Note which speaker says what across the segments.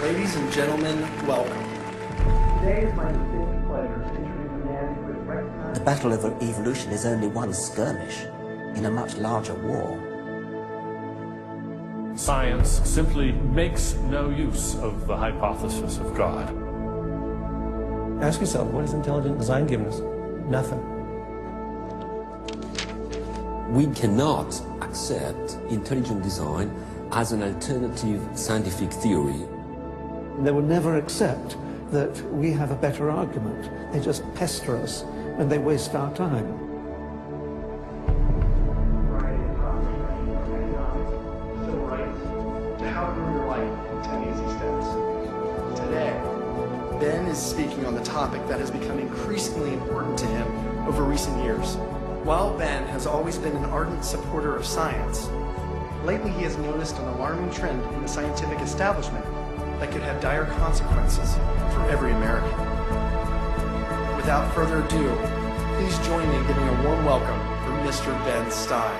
Speaker 1: Ladies and gentlemen, welcome.
Speaker 2: Today is my distinct pleasure to introduce a man who is recognized.
Speaker 3: The battle of evolution is only one skirmish in a much larger war.
Speaker 4: Science simply makes no use of the hypothesis of God.
Speaker 5: Ask yourself, what has intelligent design given us? Nothing.
Speaker 6: We cannot accept intelligent design as an alternative scientific theory.
Speaker 7: They will never accept that we have a better argument. They just pester us and they waste our time.
Speaker 1: Civil rights, to how to ruin your life in 10 easy steps. Today, Ben is speaking on the topic that has become increasingly important to him over recent years. While Ben has always been an ardent supporter of science, lately he has noticed an alarming trend in the scientific establishment that could have dire consequences for every American. Without further ado, please join me in giving a warm welcome for Mr. Ben Stein.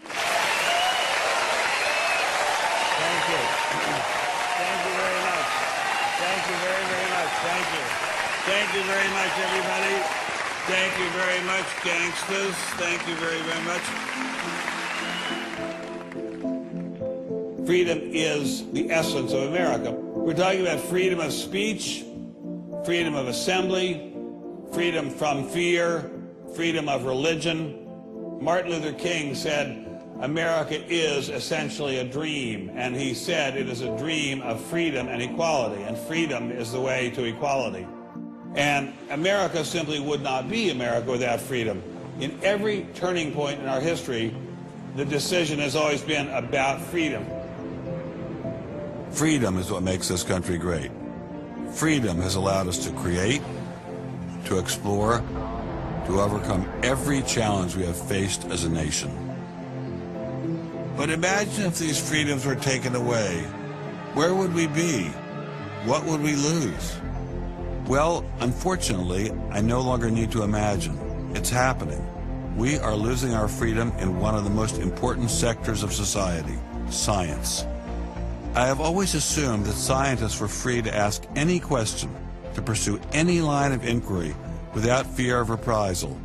Speaker 8: Thank you. Thank you very much. Thank you very, very much. Thank you. Thank you very much, everybody. Thank you very much, gangsters. Thank you very, very much. Freedom is the essence of America. We're talking about freedom of speech, freedom of assembly, freedom from fear, freedom of religion. Martin Luther King said, America is essentially a dream, and he said it is a dream of freedom and equality, and freedom is the way to equality. And America simply would not be America without freedom. In every turning point in our history, the decision has always been about freedom.
Speaker 9: Freedom is what makes this country great. Freedom has allowed us to create, to explore, to overcome every challenge we have faced as a nation. But imagine if these freedoms were taken away. Where would we be? What would we lose? Well, unfortunately, I no longer need to imagine. It's happening. We are losing our freedom in one of the most important sectors of society, science. I have always assumed that scientists were free to ask any question, to pursue any line of inquiry without fear of reprisal.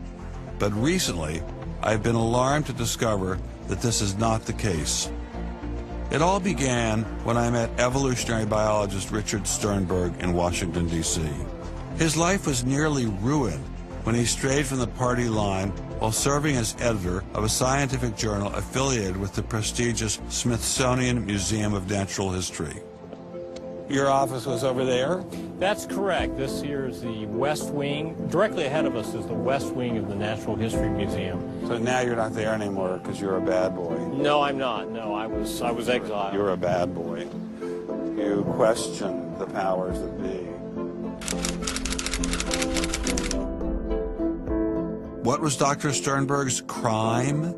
Speaker 9: But recently, I've been alarmed to discover that this is not the case. It all began when I met evolutionary biologist Richard Sternberg in Washington, D.C. His life was nearly ruined when he strayed from the party line while serving as editor of a scientific journal affiliated with the prestigious Smithsonian Museum of Natural History.
Speaker 8: Your office was over there?
Speaker 10: That's correct. This here is the West Wing. Directly ahead of us is the West Wing of the Natural History Museum.
Speaker 8: So now you're not there anymore because you're a bad boy.
Speaker 10: No, I'm not. No, I was exiled.
Speaker 8: You're a bad boy. You question the powers that be.
Speaker 9: What was Dr. Sternberg's crime?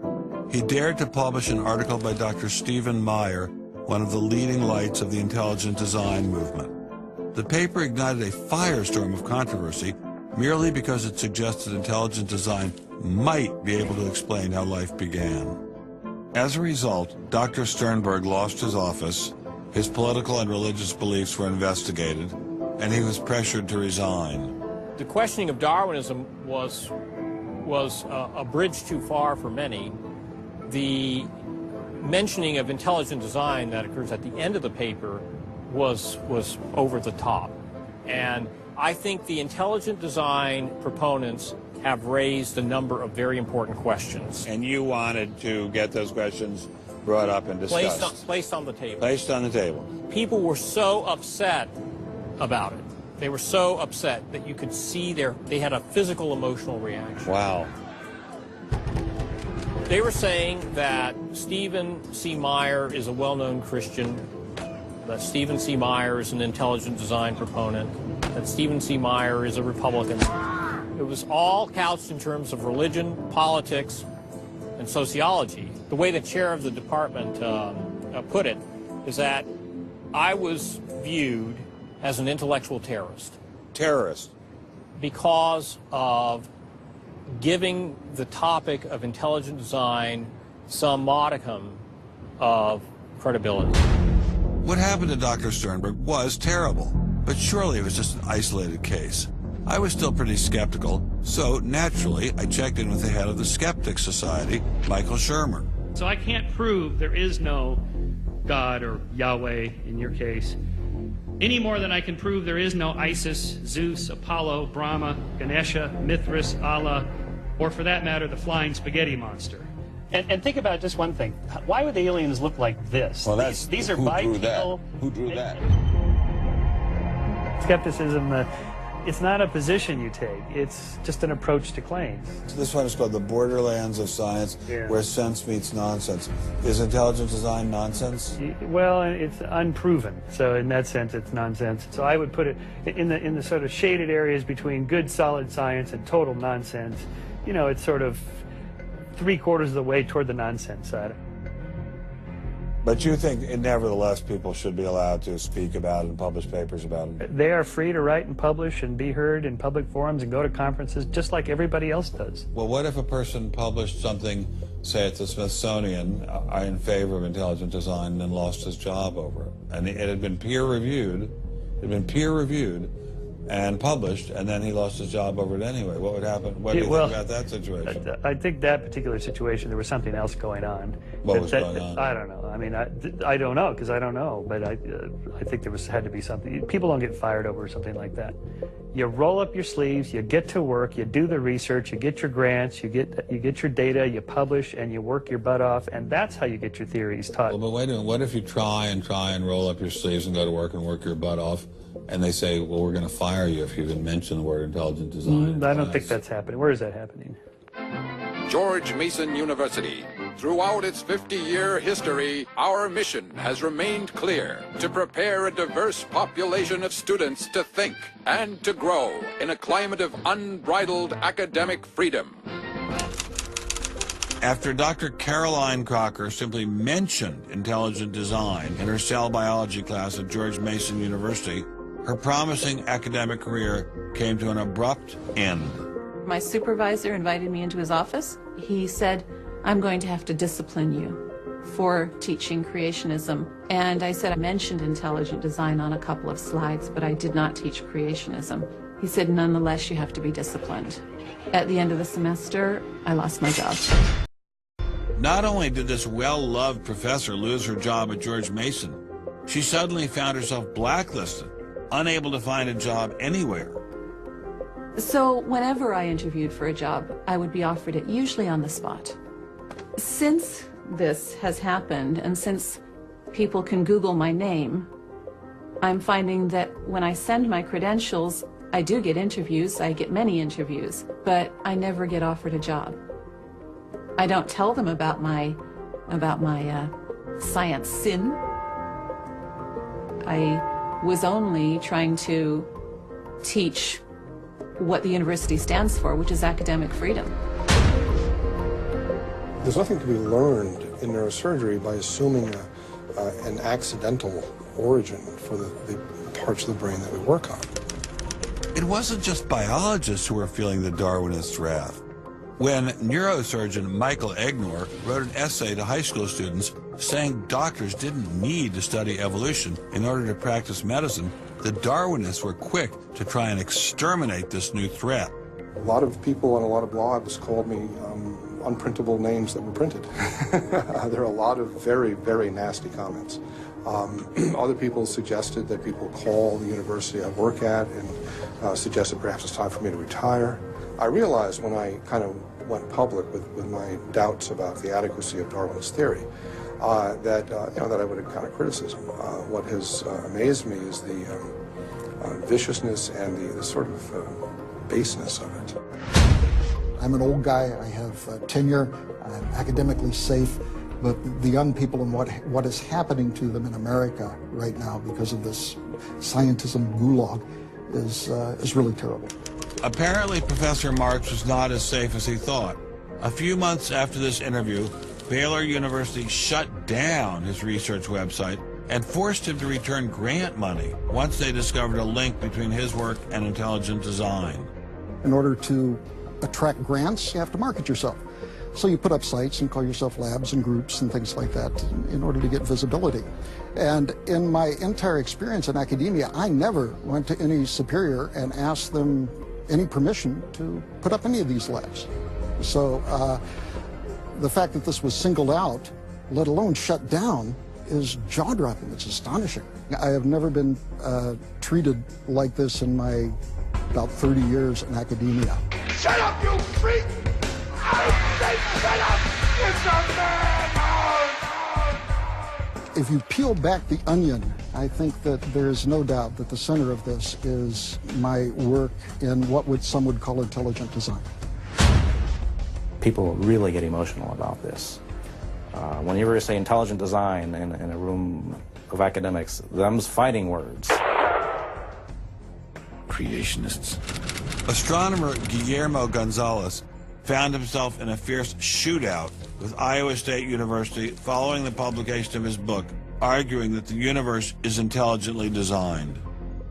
Speaker 9: He dared to publish an article by Dr. Stephen Meyer, one of the leading lights of the intelligent design movement. The paper ignited a firestorm of controversy merely because it suggested intelligent design might be able to explain how life began. As a result, Dr. Sternberg lost his office, his political and religious beliefs were investigated, and he was pressured to resign.
Speaker 10: The questioning of Darwinism was a bridge too far for many. The mentioning of intelligent design that occurs at the end of the paper was over the top. And I think the intelligent design proponents have raised a number of very important questions.
Speaker 8: And you wanted to get those questions brought up and discussed.
Speaker 10: Placed on the table.
Speaker 8: Placed on the table.
Speaker 10: People were so upset about it. They were so upset that you could see they had a physical, emotional reaction.
Speaker 8: Wow.
Speaker 10: They were saying that Stephen C. Meyer is a well-known Christian, that Stephen C. Meyer is an intelligent design proponent, that Stephen C. Meyer is a Republican. It was all couched in terms of religion, politics, and sociology. The way the chair of the department put it is that I was viewed as an intellectual terrorist.
Speaker 8: Terrorist?
Speaker 10: Because of giving the topic of intelligent design some modicum of credibility.
Speaker 9: What happened to Dr. Sternberg was terrible, but surely it was just an isolated case. I was still pretty skeptical, so naturally I checked in with the head of the Skeptics Society, Michael Shermer.
Speaker 11: So I can't prove there is no God, or Yahweh in your case, any more than I can prove there is no Isis, Zeus, Apollo, Brahma, Ganesha, Mithras, Allah, or for that matter, the flying spaghetti monster. And think about just one thing. Why would the aliens look like this?
Speaker 8: Well,
Speaker 11: these are bipedal.
Speaker 8: Who drew that?
Speaker 11: Skepticism, it's not a position you take. It's just an approach to claims.
Speaker 8: This one is called the borderlands of science, where sense meets nonsense. Is intelligent design nonsense?
Speaker 11: Well, it's unproven. So in that sense, it's nonsense. So I would put it in the sort of shaded areas between good, solid science and total nonsense. You know, it's sort of 3/4 of the way toward the nonsense side.
Speaker 8: But you think, nevertheless, people should be allowed to speak about it and publish papers about it?
Speaker 11: They are free to write and publish and be heard in public forums and go to conferences just like everybody else does.
Speaker 8: Well, what if a person published something, say at the Smithsonian, in favor of intelligent design, and then lost his job over it? And it had been peer-reviewed, and published, and then he lost his job over it anyway. What would happen? What do you think about that situation?
Speaker 11: I think that particular situation, there was something else going on.
Speaker 8: What was going on?
Speaker 11: I don't know. I mean, I don't know, because I don't know. But I think there had to be something. People don't get fired over something like that. You roll up your sleeves, you get to work, you do the research, you get your grants, you get your data, you publish, and you work your butt off, and that's how you get your theories taught.
Speaker 8: Well, but wait a minute. What if you try and roll up your sleeves and go to work and work your butt off, and they say, well, we're going to fire you if you even mention the word intelligent design?
Speaker 11: I don't think that's happening. Where is that happening?
Speaker 12: George Mason University. Throughout its 50-year history, our mission has remained clear: to prepare a diverse population of students to think and to grow in a climate of unbridled academic freedom.
Speaker 9: After Dr. Caroline Crocker simply mentioned intelligent design in her cell biology class at George Mason University, her promising academic career came to an abrupt end.
Speaker 13: My supervisor invited me into his office. He said, "I'm going to have to discipline you for teaching creationism." And I said, I mentioned intelligent design on a couple of slides, but I did not teach creationism. He said, "Nonetheless, you have to be disciplined." At the end of the semester, I lost my job.
Speaker 9: Not only did this well-loved professor lose her job at George Mason, she suddenly found herself blacklisted, unable to find a job anywhere.
Speaker 13: So whenever I interviewed for a job, I would be offered it, usually on the spot. Since this has happened, and since people can Google my name, I'm finding that when I send my credentials, I do get interviews, I get many interviews, but I never get offered a job. I don't tell them about my science sin. I was only trying to teach what the university stands for, which is academic freedom.
Speaker 14: There's nothing to be learned in neurosurgery by assuming an accidental origin for the parts of the brain that we work on.
Speaker 9: It wasn't just biologists who were feeling the Darwinist wrath. When neurosurgeon Michael Egnor wrote an essay to high school students saying doctors didn't need to study evolution in order to practice medicine, the Darwinists were quick to try and exterminate this new threat.
Speaker 14: A lot of people on a lot of blogs called me unprintable names that were printed. There are a lot of very, very nasty comments. Other people suggested that people call the university I work at and suggested perhaps it's time for me to retire. I realized when I kind of went public with my doubts about the adequacy of Darwin's theory that I would encounter criticism. What has amazed me is the viciousness and the sort of baseness of it.
Speaker 15: I'm an old guy. I have tenure. I'm academically safe. But the young people and what is happening to them in America right now because of this scientism gulag is really terrible.
Speaker 9: Apparently, Professor Marks was not as safe as he thought. A few months after this interview, Baylor University shut down his research website and forced him to return grant money once they discovered a link between his work and intelligent design.
Speaker 15: In order to attract grants, you have to market yourself. So you put up sites and call yourself labs and groups and things like that in order to get visibility. And in my entire experience in academia, I never went to any superior and asked them any permission to put up any of these labs. So the fact that this was singled out, let alone shut down, is jaw-dropping. It's astonishing. I have never been treated like this in my about 30 years in academia.
Speaker 16: Shut up, you freak! I say shut up! It's a madhouse!
Speaker 15: If you peel back the onion, I think that there is no doubt that the center of this is my work in what some would call intelligent design.
Speaker 17: People really get emotional about this. Whenever you say intelligent design in a room of academics, them's fighting words.
Speaker 9: Creationists. Astronomer Guillermo Gonzalez found himself in a fierce shootout with Iowa State University following the publication of his book, arguing that the universe is intelligently designed.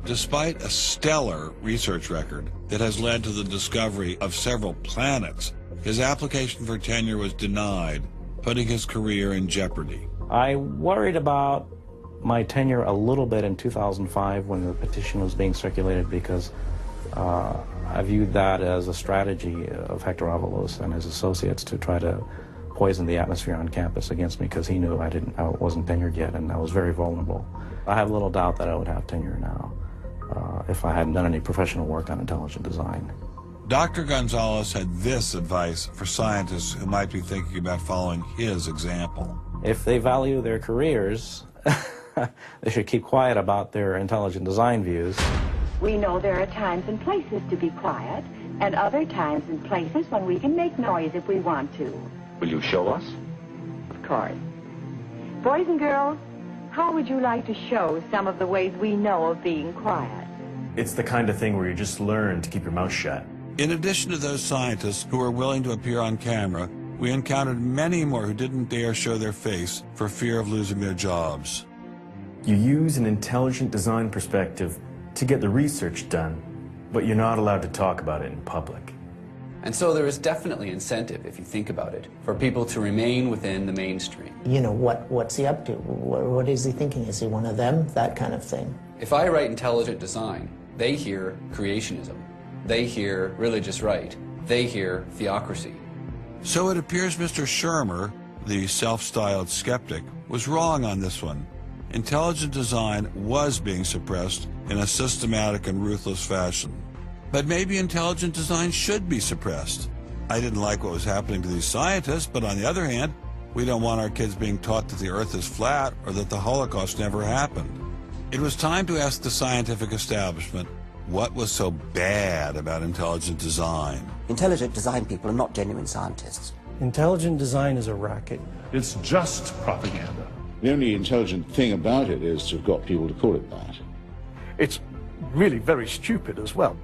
Speaker 9: Despite a stellar research record that has led to the discovery of several planets, his application for tenure was denied, putting his career in jeopardy.
Speaker 17: I worried about my tenure a little bit in 2005 when the petition was being circulated because I viewed that as a strategy of Hector Avalos and his associates to try to poison the atmosphere on campus against me because he knew I wasn't tenured yet and I was very vulnerable. I have little doubt that I would have tenure now if I hadn't done any professional work on intelligent design.
Speaker 9: Dr. Gonzalez had this advice for scientists who might be thinking about following his example.
Speaker 17: If they value their careers, they should keep quiet about their intelligent design views.
Speaker 18: We know there are times and places to be quiet, and other times and places when we can make noise if we want to.
Speaker 19: Will you show us?
Speaker 18: Of course. Boys and girls, how would you like to show some of the ways we know of being quiet?
Speaker 20: It's the kind of thing where you just learn to keep your mouth shut.
Speaker 9: In addition to those scientists who were willing to appear on camera, we encountered many more who didn't dare show their face for fear of losing their jobs.
Speaker 20: You use an intelligent design perspective to get the research done, but you're not allowed to talk about it in public.
Speaker 21: And so there is definitely incentive, if you think about it, for people to remain within the mainstream.
Speaker 22: You know, what's he up to? What is he thinking? Is he one of them? That kind of thing.
Speaker 21: If I write intelligent design, they hear creationism. They hear religious right. They hear theocracy.
Speaker 9: So it appears Mr. Shermer, the self-styled skeptic, was wrong on this one. Intelligent design was being suppressed in a systematic and ruthless fashion. But maybe intelligent design should be suppressed. I didn't like what was happening to these scientists, but on the other hand, we don't want our kids being taught that the earth is flat or that the Holocaust never happened. It was time to ask the scientific establishment what was so bad about intelligent design.
Speaker 3: Intelligent design people are not genuine scientists.
Speaker 5: Intelligent design is a racket.
Speaker 4: It's just propaganda.
Speaker 2: The only intelligent thing about it is to have got people to call it that.
Speaker 19: It's really very stupid as well.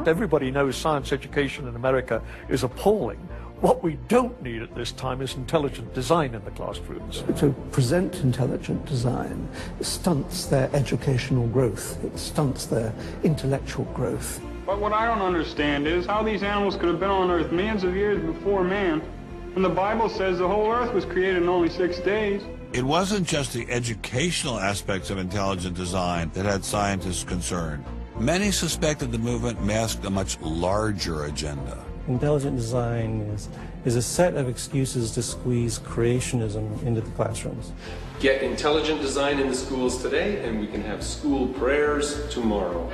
Speaker 19: Everybody knows science education in America is appalling. What we don't need at this time is intelligent design in the classrooms.
Speaker 7: To present intelligent design stunts their educational growth. It stunts their intellectual growth.
Speaker 23: But what I don't understand is how these animals could have been on Earth millions of years before man, when the Bible says the whole Earth was created in only 6 days.
Speaker 9: It wasn't just the educational aspects of intelligent design that had scientists concerned. Many suspected the movement masked a much larger agenda.
Speaker 5: Intelligent design is a set of excuses to squeeze creationism into the classrooms.
Speaker 24: Get intelligent design in the schools today, and we can have school prayers tomorrow.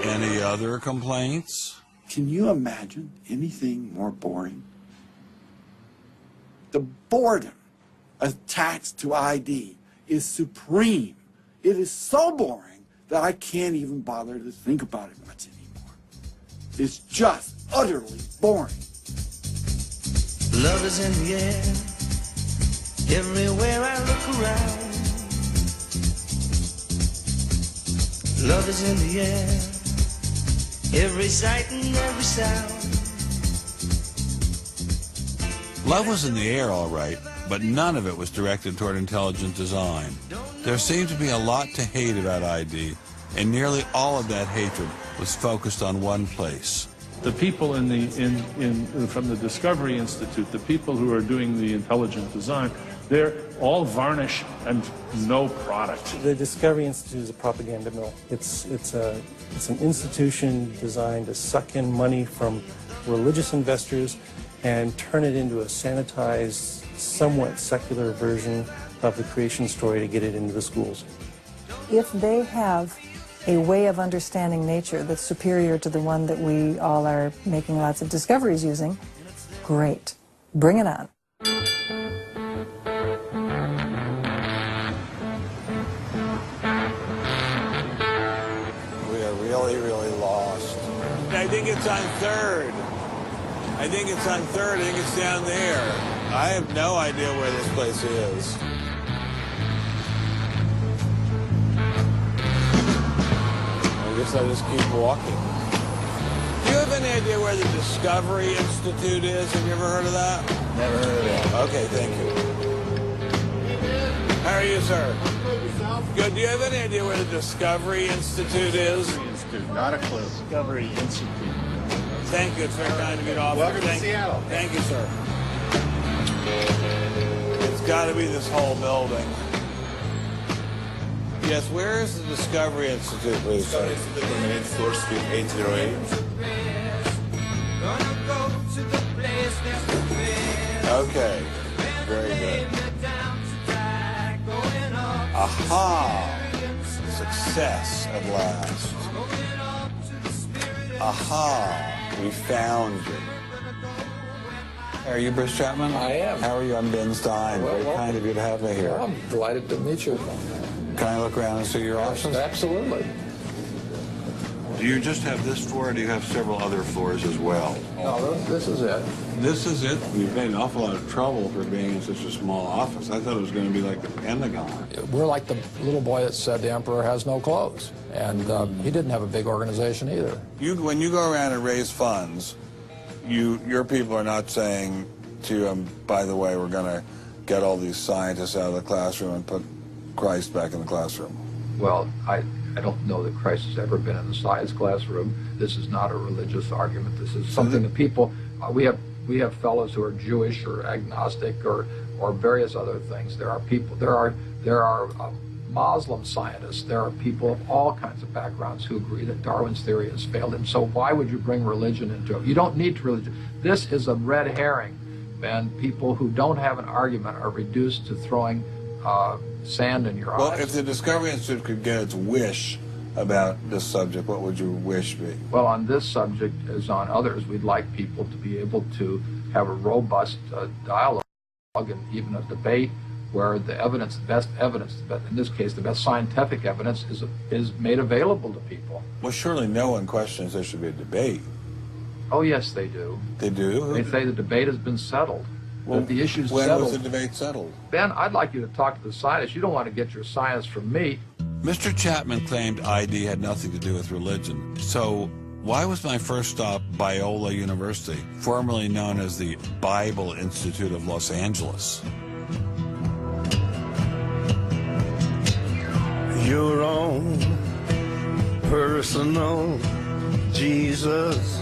Speaker 9: Any other complaints?
Speaker 25: Can you imagine anything more boring? The boredom attached to ID is supreme. It is so boring that I can't even bother to think about it much anymore. It's just utterly boring.
Speaker 26: Love is in the air, everywhere I look around. Love is in the air, every sight and every sound.
Speaker 9: Love was in the air, all right, but none of it was directed toward intelligent design. There seemed to be a lot to hate about ID, and nearly all of that hatred was focused on one place.
Speaker 4: The people from the Discovery Institute, the people who are doing the intelligent design, they're all varnish and no product.
Speaker 5: The Discovery Institute is a propaganda mill. It's an institution designed to suck in money from religious investors and turn it into a sanitized, somewhat secular version of the creation story to get it into the schools.
Speaker 27: If they have a way of understanding nature that's superior to the one that we all are making lots of discoveries using, great. Bring it on.
Speaker 9: We are really, really lost. I think it's on 3rd. I think it's on 3rd. I think it's down there. I have no idea where this place is. I guess I'll just keep walking. Do you have any idea where the Discovery Institute is? Have you ever heard of that? Never heard of it. Okay, thank you. How are you, sir? Good. Do you have any idea where the Discovery Institute is?
Speaker 28: Not a clue. Discovery Institute.
Speaker 9: Thank you. It's very kind of you to offer.
Speaker 28: Welcome to Seattle.
Speaker 9: Thank you, sir. It's got to be this whole building. Yes, where is the Discovery Institute, please, sir?
Speaker 28: Discovery Institute, 8th floor, suite 808.
Speaker 9: Okay. Very good. Aha! Success at last. Aha! We found you. Are you Bruce Chapman?
Speaker 29: I am.
Speaker 9: How are you? I'm Ben Stein. Very kind of you to have me here.
Speaker 29: Well, I'm delighted to meet you.
Speaker 9: Can I look around and see your office?
Speaker 29: Absolutely.
Speaker 9: Do you just have this floor, or do you have several other floors as well?
Speaker 29: No, this is it.
Speaker 9: This is it? You've made an awful lot of trouble for being in such a small office. I thought it was going to be like the Pentagon.
Speaker 29: We're like the little boy that said the emperor has no clothes. And he didn't have a big organization either.
Speaker 9: When you go around and raise funds, your people are not saying to you, by the way, we're going to get all these scientists out of the classroom and put Christ back in the classroom.
Speaker 30: Well, I don't know that Christ has ever been in the science classroom. This is not a religious argument. This is something that people, we have fellows who are Jewish or agnostic or various other things. There are people, there are Muslim scientists, there are people of all kinds of backgrounds who agree that Darwin's theory has failed. And so why would you bring religion into it? You don't need religion. This is a red herring, and people who don't have an argument are reduced to throwing sand in your eyes.
Speaker 9: Well, if the Discovery Institute could get its wish about this subject, what would your wish be?
Speaker 30: Well, on this subject, as on others, we'd like people to be able to have a robust dialogue and even a debate where the evidence, the best evidence, but in this case, the best scientific evidence is made available to people.
Speaker 9: Well, surely no one questions there should be a debate.
Speaker 30: Oh, yes, they do.
Speaker 9: They do?
Speaker 30: They say the debate has been settled.
Speaker 9: Well,
Speaker 30: that the issue's
Speaker 9: when
Speaker 30: settled.
Speaker 9: was the debate settled?
Speaker 30: Ben, I'd like you to talk to the scientists. You don't want to get your science from me.
Speaker 9: Mr. Chapman claimed ID had nothing to do with religion. So why was my first stop Biola University, formerly known as the Bible Institute of Los Angeles?
Speaker 26: Your own personal Jesus.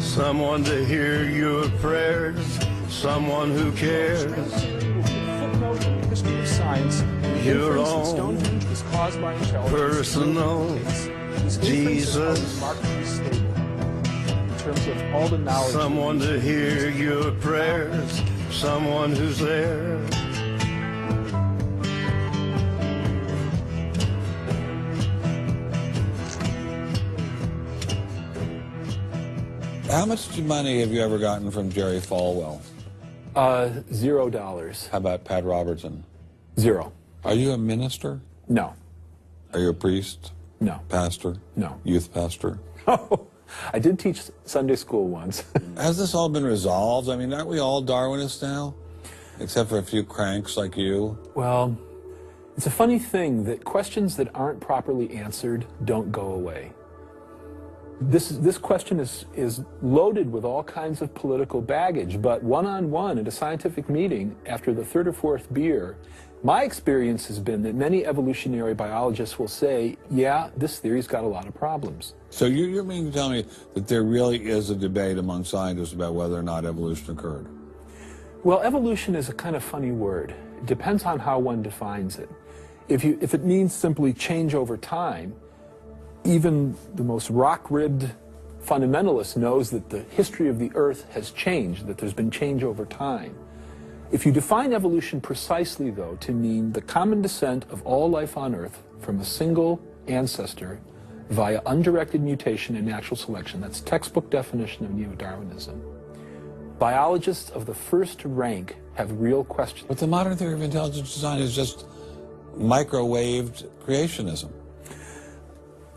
Speaker 26: Someone to hear your prayers, someone who cares.
Speaker 1: Footnote in the history of science,
Speaker 26: Your
Speaker 1: inference in
Speaker 26: own
Speaker 1: Stonehenge was caused by intelligence.
Speaker 26: personal Jesus.
Speaker 1: Remarkably stable in terms of all the knowledge.
Speaker 26: Someone to hear your prayers, someone who's there.
Speaker 9: How much money have you ever gotten from Jerry Falwell?
Speaker 1: $0.
Speaker 9: How about Pat Robertson?
Speaker 1: 0.
Speaker 9: Are you a minister?
Speaker 1: No.
Speaker 9: Are you a priest?
Speaker 1: No.
Speaker 9: Pastor?
Speaker 1: No.
Speaker 9: Youth pastor?
Speaker 1: Oh, I did teach Sunday school once.
Speaker 9: Has this all been resolved? I mean, aren't we all Darwinists now? Except for a few cranks like you?
Speaker 1: Well, it's a funny thing that questions that aren't properly answered don't go away. This question is loaded with all kinds of political baggage, but one-on-one at a scientific meeting after the third or fourth beer, my experience has been that many evolutionary biologists will say, yeah, this theory's got a lot of problems.
Speaker 9: So you mean to tell me that there really is a debate among scientists about whether or not evolution occurred?
Speaker 1: Well, evolution is a kind of funny word. It depends on how one defines it. If it means simply change over time, even the most rock-ribbed fundamentalist knows that the history of the Earth has changed, that there's been change over time. If you define evolution precisely, though, to mean the common descent of all life on Earth from a single ancestor via undirected mutation and natural selection, that's textbook definition of neo-Darwinism, biologists of the first rank have real questions.
Speaker 9: But the modern theory of intelligent design is just microwaved creationism.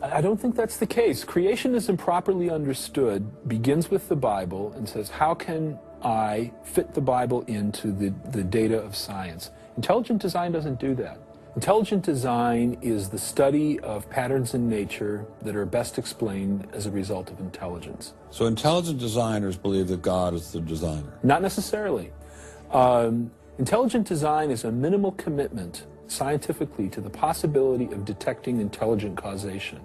Speaker 1: I don't think that's the case. Creationism, properly understood, begins with the Bible and says, how can I fit the Bible into the data of science? Intelligent design doesn't do that. Intelligent design is the study of patterns in nature that are best explained as a result of intelligence.
Speaker 9: So intelligent designers believe that God is the designer?
Speaker 1: Not necessarily. Intelligent design is a minimal commitment scientifically to the possibility of detecting intelligent causation.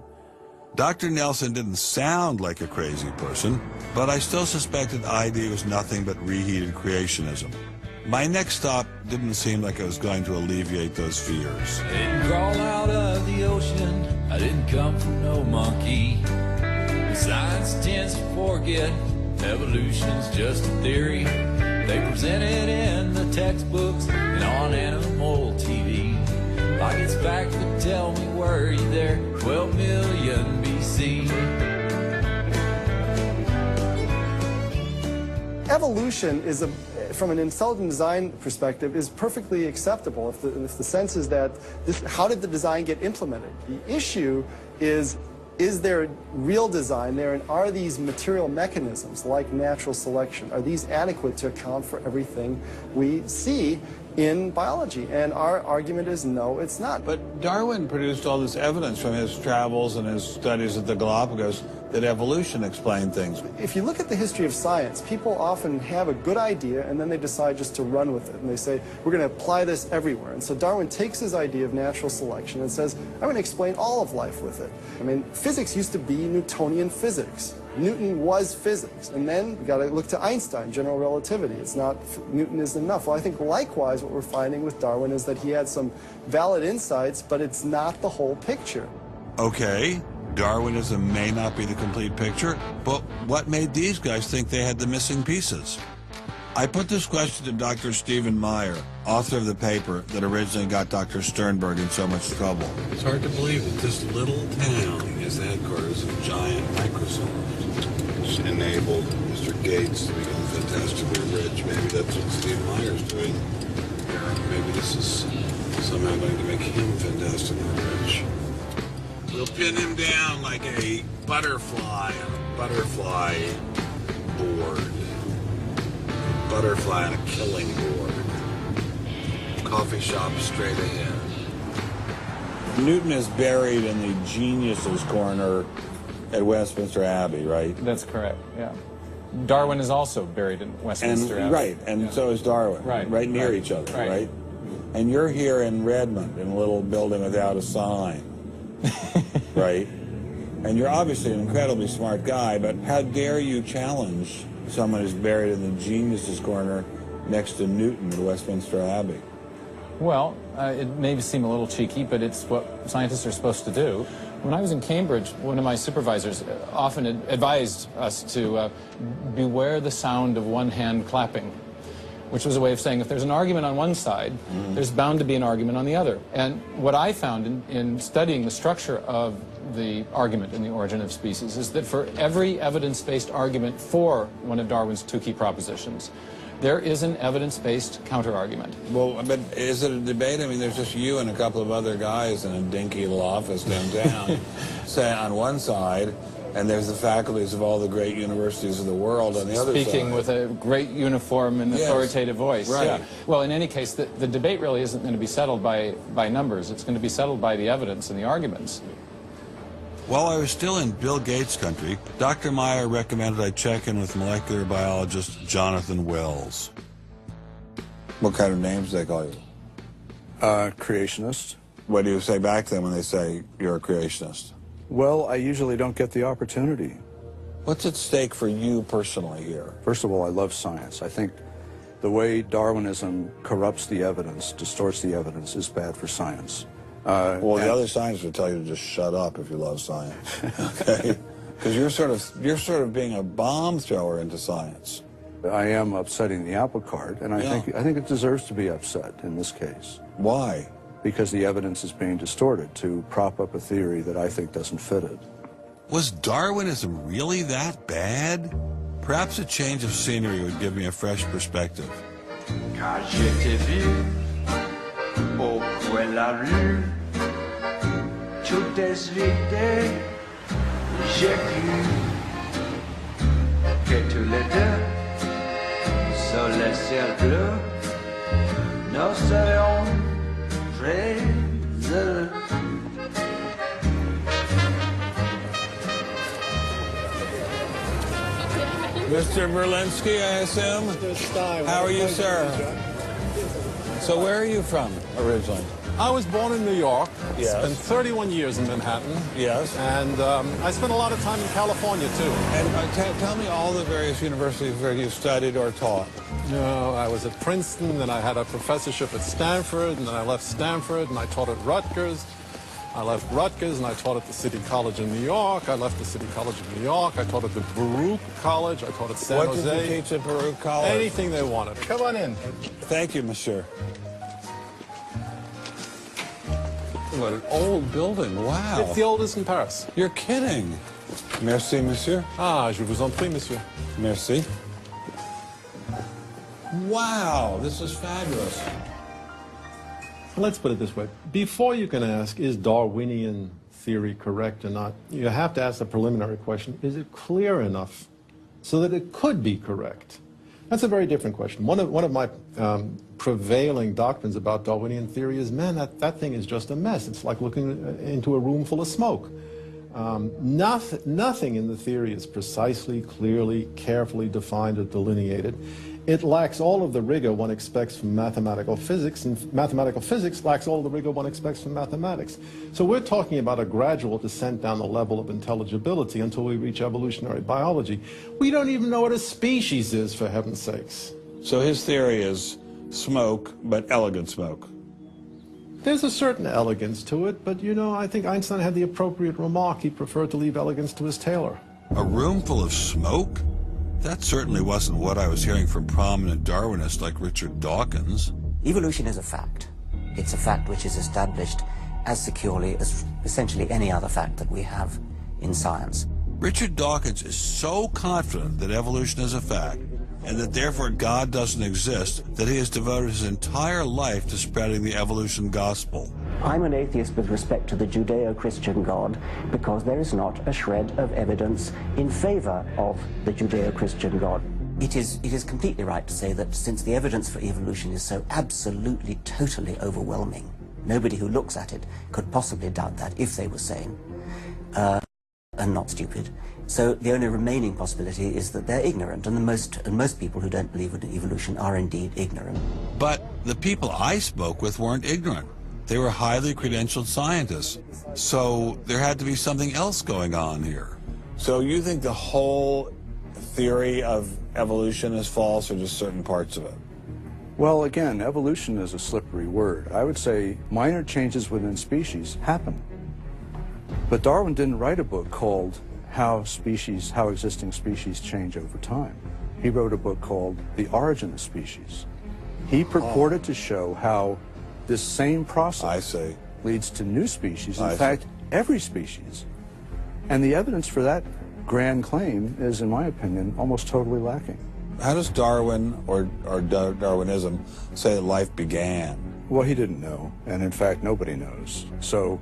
Speaker 9: Dr. Nelson didn't sound like a crazy person, but I still suspected ID was nothing but reheated creationism. My next stop didn't seem like it was going to alleviate those fears.
Speaker 6: I didn't crawl out of the ocean, I didn't come from no monkey. Science tends to forget evolution's just a theory. They present it in the textbooks and on animal TV. Like it's fact, but tell me, were you there 12 million BC?
Speaker 8: Evolution is from an intelligent design perspective, is perfectly acceptable if the sense is that how did the design get implemented? The issue is there real design there, and are these material mechanisms like natural selection, are these adequate to account for everything we see in biology? And our argument is no, it's not.
Speaker 9: But Darwin produced all this evidence from his travels and his studies at the Galapagos that evolution explained things.
Speaker 8: If you look at the history of science, people often have a good idea and then they decide just to run with it. And they say, we're going to apply this everywhere. And so Darwin takes his idea of natural selection and says, I'm going to explain all of life with it. I mean, physics used to be Newtonian physics. Newton was physics. And then we got to look to Einstein, general relativity. It's not, Newton isn't enough. Well, I think likewise what we're finding with Darwin is that he had some valid insights, but it's not the whole picture.
Speaker 9: Okay, Darwinism may not be the complete picture, but what made these guys think they had the missing pieces? I put this question to Dr. Stephen Meyer, author of the paper that originally got Dr. Sternberg in so much trouble.
Speaker 10: It's hard to believe that this little town is the headquarters of giant Microsoft, which enabled Mr. Gates to begin
Speaker 9: fantastically rich. Maybe that's what Steve Meyer's doing. Maybe this is somehow going to make him fantastically rich. We'll pin him down like a butterfly on a butterfly board. Butterfly on a killing board. Coffee shop straight ahead. Newton is buried in the geniuses corner at Westminster Abbey, right?
Speaker 11: That's correct, yeah. Darwin is also buried in Westminster Abbey.
Speaker 9: Right, and so is Darwin. Right near each other, right? And you're here in Redmond in a little building without a sign, right? And you're obviously an incredibly smart guy, but how dare you challenge someone who's buried in the geniuses corner next to Newton at Westminster Abbey?
Speaker 11: Well, it may seem a little cheeky, but it's what scientists are supposed to do. When I was in Cambridge, one of my supervisors often advised us to beware the sound of one hand clapping, which was a way of saying if there's an argument on one side, there's bound to be an argument on the other. And what I found in studying the structure of the argument in The Origin of Species is that for every evidence-based argument for one of Darwin's two key propositions, there is an evidence-based counter-argument.
Speaker 9: Well, but is it a debate? I mean, there's just you and a couple of other guys in a dinky little office downtown, say on one side, and there's the faculties of all the great universities of the world on the other side.
Speaker 11: Speaking with a great uniform and authoritative voice.
Speaker 9: Right.
Speaker 11: Yeah. Well, in any case, the debate really isn't going to be settled by numbers. It's going to be settled by the evidence and the arguments.
Speaker 9: While I was still in Bill Gates country, Dr. Meyer recommended I check in with molecular biologist Jonathan Wells. What kind of names do they call you?
Speaker 12: Creationist.
Speaker 9: What do you say back to them when they say you're a creationist?
Speaker 12: Well, I usually don't get the opportunity.
Speaker 9: What's at stake for you personally here?
Speaker 12: First of all, I love science. I think the way Darwinism corrupts the evidence, distorts the evidence, is bad for science.
Speaker 9: Well, the other scientists would tell you to just shut up if you love science, okay? Because you're sort of being a bomb thrower into science.
Speaker 12: I am upsetting the apple cart, and I think it deserves to be upset in this case.
Speaker 9: Why?
Speaker 12: Because the evidence is being distorted to prop up a theory that I think doesn't fit it.
Speaker 9: Was Darwinism really that bad? Perhaps a change of scenery would give me a fresh perspective.
Speaker 26: Quand je t'ai vu au coin de la rue, tout est vide, j'ai cru que tous les deux, sous le ciel bleu, nous serions très heureux.
Speaker 9: Mr. Berlinski, I assume?
Speaker 13: Mr. Stein.
Speaker 9: How are you, sir? So where are you from originally?
Speaker 13: I was born in New York.
Speaker 9: Yes.
Speaker 13: Spent 31 years in Manhattan.
Speaker 9: Yes.
Speaker 13: And I spent a lot of time in California, too.
Speaker 9: And tell me all the various universities where you studied or taught.
Speaker 13: No, I was at Princeton, then I had a professorship at Stanford, and then I left Stanford, and I taught at Rutgers. I left Rutgers, and I taught at the City College in New York. I left the City College of New York. I taught at the Baruch College. I taught at San Jose.
Speaker 9: What did you teach at Baruch College?
Speaker 13: Anything they wanted. Come on in.
Speaker 9: Thank you, monsieur. What an old building. Wow.
Speaker 13: It's the oldest in Paris.
Speaker 9: You're kidding. Merci, monsieur.
Speaker 13: Ah, je vous en prie, monsieur.
Speaker 9: Merci. Wow, this is fabulous.
Speaker 13: Let's put it this way. Before you can ask, is Darwinian theory correct or not, you have to ask the preliminary question, is it clear enough so that it could be correct? That's a very different question. One of my prevailing doctrines about Darwinian theory is, man, that thing is just a mess. It's like looking into a room full of smoke. Nothing in the theory is precisely, clearly, carefully defined or delineated. It lacks all of the rigor one expects from mathematical physics, and mathematical physics lacks all of the rigor one expects from mathematics. So we're talking about a gradual descent down the level of intelligibility until we reach evolutionary biology. We don't even know what a species is, for heaven's sakes.
Speaker 9: So his theory is smoke, but elegant smoke.
Speaker 13: There's a certain elegance to it, but, you know, I think Einstein had the appropriate remark. He preferred to leave elegance to his tailor.
Speaker 9: A room full of smoke? That certainly wasn't what I was hearing from prominent Darwinists like Richard Dawkins.
Speaker 3: Evolution is a fact. It's a fact which is established as securely as essentially any other fact that we have in science.
Speaker 9: Richard Dawkins is so confident that evolution is a fact and that therefore God doesn't exist, that he has devoted his entire life to spreading the evolution gospel.
Speaker 2: I'm an atheist with respect to the Judeo-Christian God because there is not a shred of evidence in favor of the Judeo-Christian God.
Speaker 3: It is completely right to say that since the evidence for evolution is so absolutely, totally overwhelming, nobody who looks at it could possibly doubt that if they were sane and not stupid. So the only remaining possibility is that they're ignorant, and most people who don't believe in evolution are indeed ignorant.
Speaker 9: But the people I spoke with weren't ignorant. They were highly credentialed scientists. So there had to be something else going on here.
Speaker 14: So you think the whole theory of evolution is false, or just certain parts of it?
Speaker 12: Well, again, evolution is a slippery word. I would say minor changes within species happen. But Darwin didn't write a book called How Existing Species Change Over Time. He wrote a book called The Origin of Species. He purported to show how this same process leads to new species, in fact, every species. And the evidence for that grand claim is, in my opinion, almost totally lacking.
Speaker 14: How does Darwin or Darwinism say that life began?
Speaker 12: Well, he didn't know, and in fact, nobody knows. So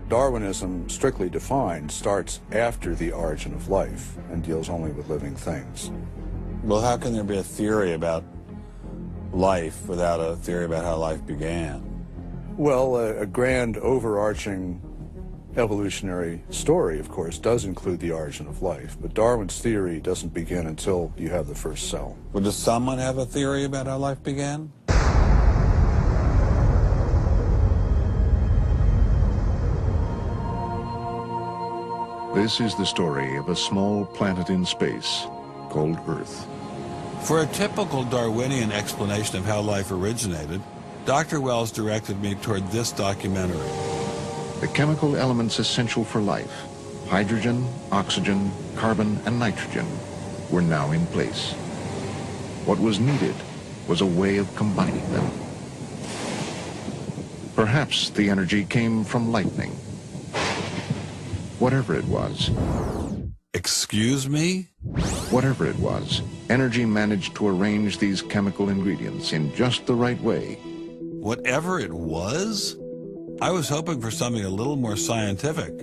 Speaker 12: Darwinism, strictly defined, starts after the origin of life and deals only with living things.
Speaker 14: Well, how can there be a theory about life without a theory about how life began?
Speaker 12: Well, a grand overarching evolutionary story, of course, does include the origin of life, but Darwin's theory doesn't begin until you have the first cell.
Speaker 14: Well, does someone have a theory about how life began?
Speaker 15: This is the story of a small planet in space called Earth.
Speaker 9: For a typical Darwinian explanation of how life originated, Dr. Wells directed me toward this documentary.
Speaker 15: The chemical elements essential for life, hydrogen, oxygen, carbon, and nitrogen, were now in place. What was needed was a way of combining them. Perhaps the energy came from lightning. Whatever it was.
Speaker 9: Excuse me?
Speaker 15: Whatever it was, energy managed to arrange these chemical ingredients in just the right way.
Speaker 9: Whatever it was? I was hoping for something a little more scientific.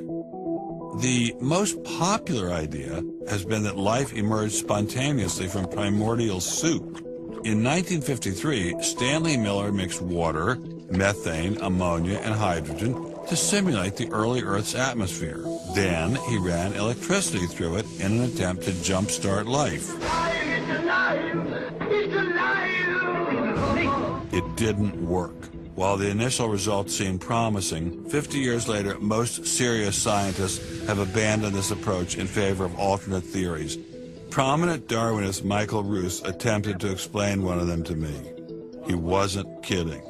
Speaker 9: The most popular idea has been that life emerged spontaneously from primordial soup. In 1953, Stanley Miller mixed water, methane, ammonia, and hydrogen to simulate the early Earth's atmosphere. Then he ran electricity through it in an attempt to jumpstart life. It didn't work. While the initial results seemed promising, 50 years later, most serious scientists have abandoned this approach in favor of alternate theories. Prominent Darwinist Michael Roos attempted to explain one of them to me. He wasn't kidding.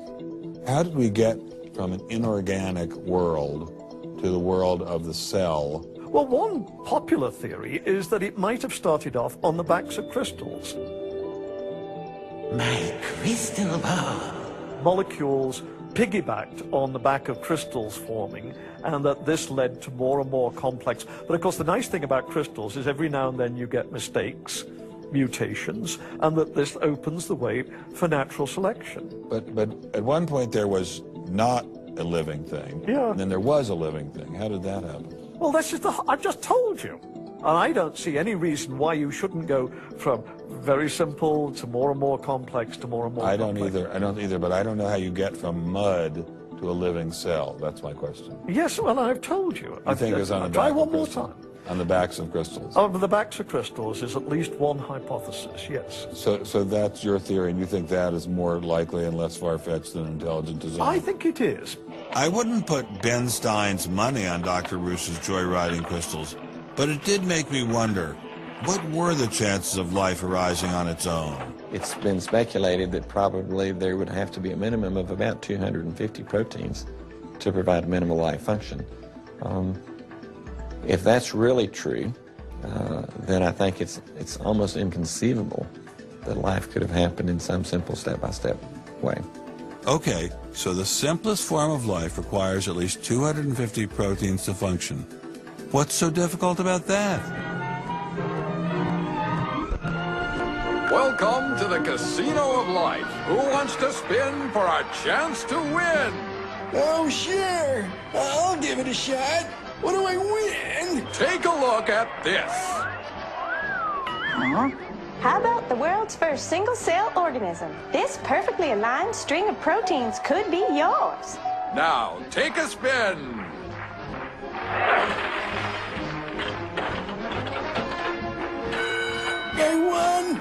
Speaker 14: How did we get from an inorganic world to the world of the cell?
Speaker 16: Well, one popular theory is that it might have started off on the backs of crystals.
Speaker 26: My crystal ball.
Speaker 16: Molecules piggybacked on the back of crystals forming, and that this led to more and more complex. But of course, the nice thing about crystals is every now and then you get mistakes, mutations, and that this opens the way for natural selection.
Speaker 14: But at one point there was not a living thing, and then there was a living thing. How did that happen?
Speaker 16: Well, that's just I've just told you. And I don't see any reason why you shouldn't go from very simple to more and more complex to more and more complex.
Speaker 14: I don't either, but I don't know how you get from mud to a living cell. That's my question.
Speaker 16: Yes, well, I've told you.
Speaker 14: I think it's on the
Speaker 16: try
Speaker 14: back
Speaker 16: one
Speaker 14: of
Speaker 16: more
Speaker 14: crystals.
Speaker 16: time.
Speaker 14: On the backs of crystals.
Speaker 16: On the backs of crystals is at least one hypothesis, yes.
Speaker 14: So that's your theory, and you think that is more likely and less far-fetched than intelligent design?
Speaker 16: I think it is.
Speaker 9: I wouldn't put Ben Stein's money on Dr. Roos's joyriding crystals, but it did make me wonder, what were the chances of life arising on its own?
Speaker 17: It's been speculated that probably there would have to be a minimum of about 250 proteins to provide a minimal life function. If that's really true, then I think it's almost inconceivable that life could have happened in some simple step-by-step way.
Speaker 9: Okay, so the simplest form of life requires at least 250 proteins to function. What's so difficult about that?
Speaker 4: Welcome to the Casino of Life. Who wants to spin for a chance to win?
Speaker 7: Oh, sure. I'll give it a shot. What do I win?
Speaker 4: Take a look at this.
Speaker 18: Huh? How about the world's first single-cell organism? This perfectly aligned string of proteins could be yours.
Speaker 4: Now, take a spin.
Speaker 7: I won.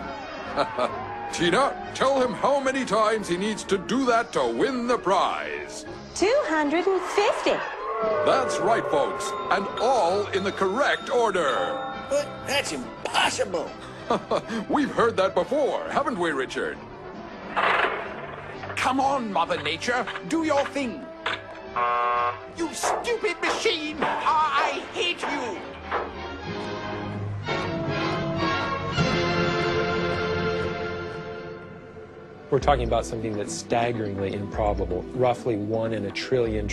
Speaker 4: Tina, tell him how many times he needs to do that to win the prize.
Speaker 18: 250.
Speaker 4: That's right, folks, and all in the correct order.
Speaker 7: But that's impossible.
Speaker 4: We've heard that before, haven't we, Richard?
Speaker 19: Come on, Mother Nature, do your thing. You stupid machine! I hate you!
Speaker 20: We're talking about something that's staggeringly improbable, roughly 1 in a trillion.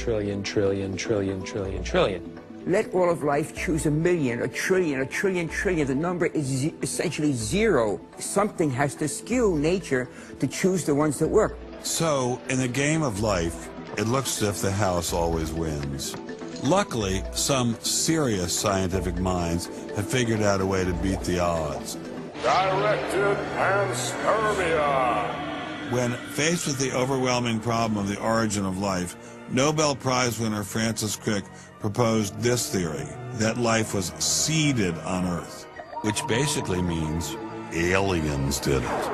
Speaker 21: Let all of life choose a million, a trillion. The number is essentially zero. Something has to skew nature to choose the ones that work.
Speaker 9: So, in the game of life, it looks as if the house always wins. Luckily, some serious scientific minds have figured out a way to beat the odds.
Speaker 28: Directed panspermia.
Speaker 9: When faced with the overwhelming problem of the origin of life, Nobel Prize winner Francis Crick proposed this theory, that life was seeded on Earth, which basically means aliens did it.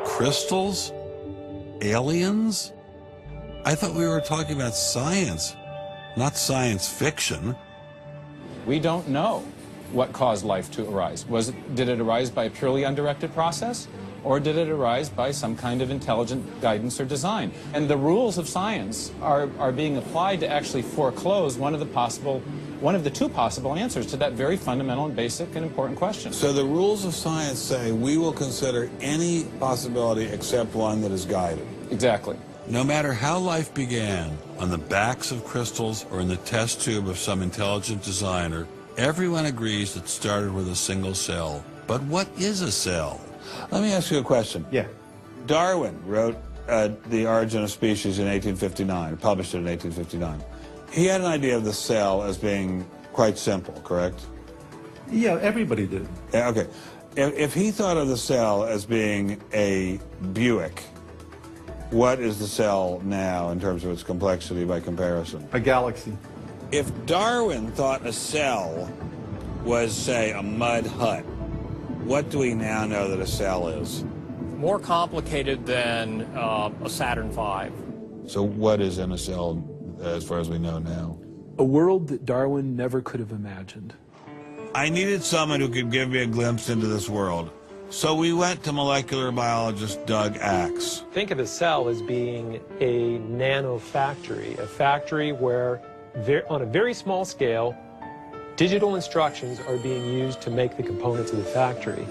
Speaker 9: Crystals? Aliens? I thought we were talking about science, not science fiction.
Speaker 11: We don't know what caused life to arise. Did it arise by a purely undirected process? Or did it arise by some kind of intelligent guidance or design? And the rules of science are being applied to actually foreclose one of the two possible answers to that very fundamental and basic and important question.
Speaker 9: So the rules of science say we will consider any possibility except one that is guided.
Speaker 11: Exactly.
Speaker 9: No matter how life began, on the backs of crystals or in the test tube of some intelligent designer, everyone agrees it started with a single cell. But what is a cell? Let me ask you a question.
Speaker 13: Yeah.
Speaker 9: Darwin wrote The Origin of Species in 1859, published it in 1859. He had an idea of the cell as being quite simple, correct?
Speaker 13: Yeah, everybody did.
Speaker 9: Okay. If he thought of the cell as being a Buick, what is the cell now in terms of its complexity by comparison?
Speaker 13: A galaxy.
Speaker 9: If Darwin thought a cell was, say, a mud hut, what do we now know that a cell is?
Speaker 22: More complicated than a Saturn V.
Speaker 9: So what is in a cell as far as we know now?
Speaker 1: A world that Darwin never could have imagined.
Speaker 9: I needed someone who could give me a glimpse into this world. So we went to molecular biologist Doug Axe.
Speaker 20: Think of a cell as being a nanofactory, a factory where, on a very small scale, digital instructions are being used to make the components of the factory.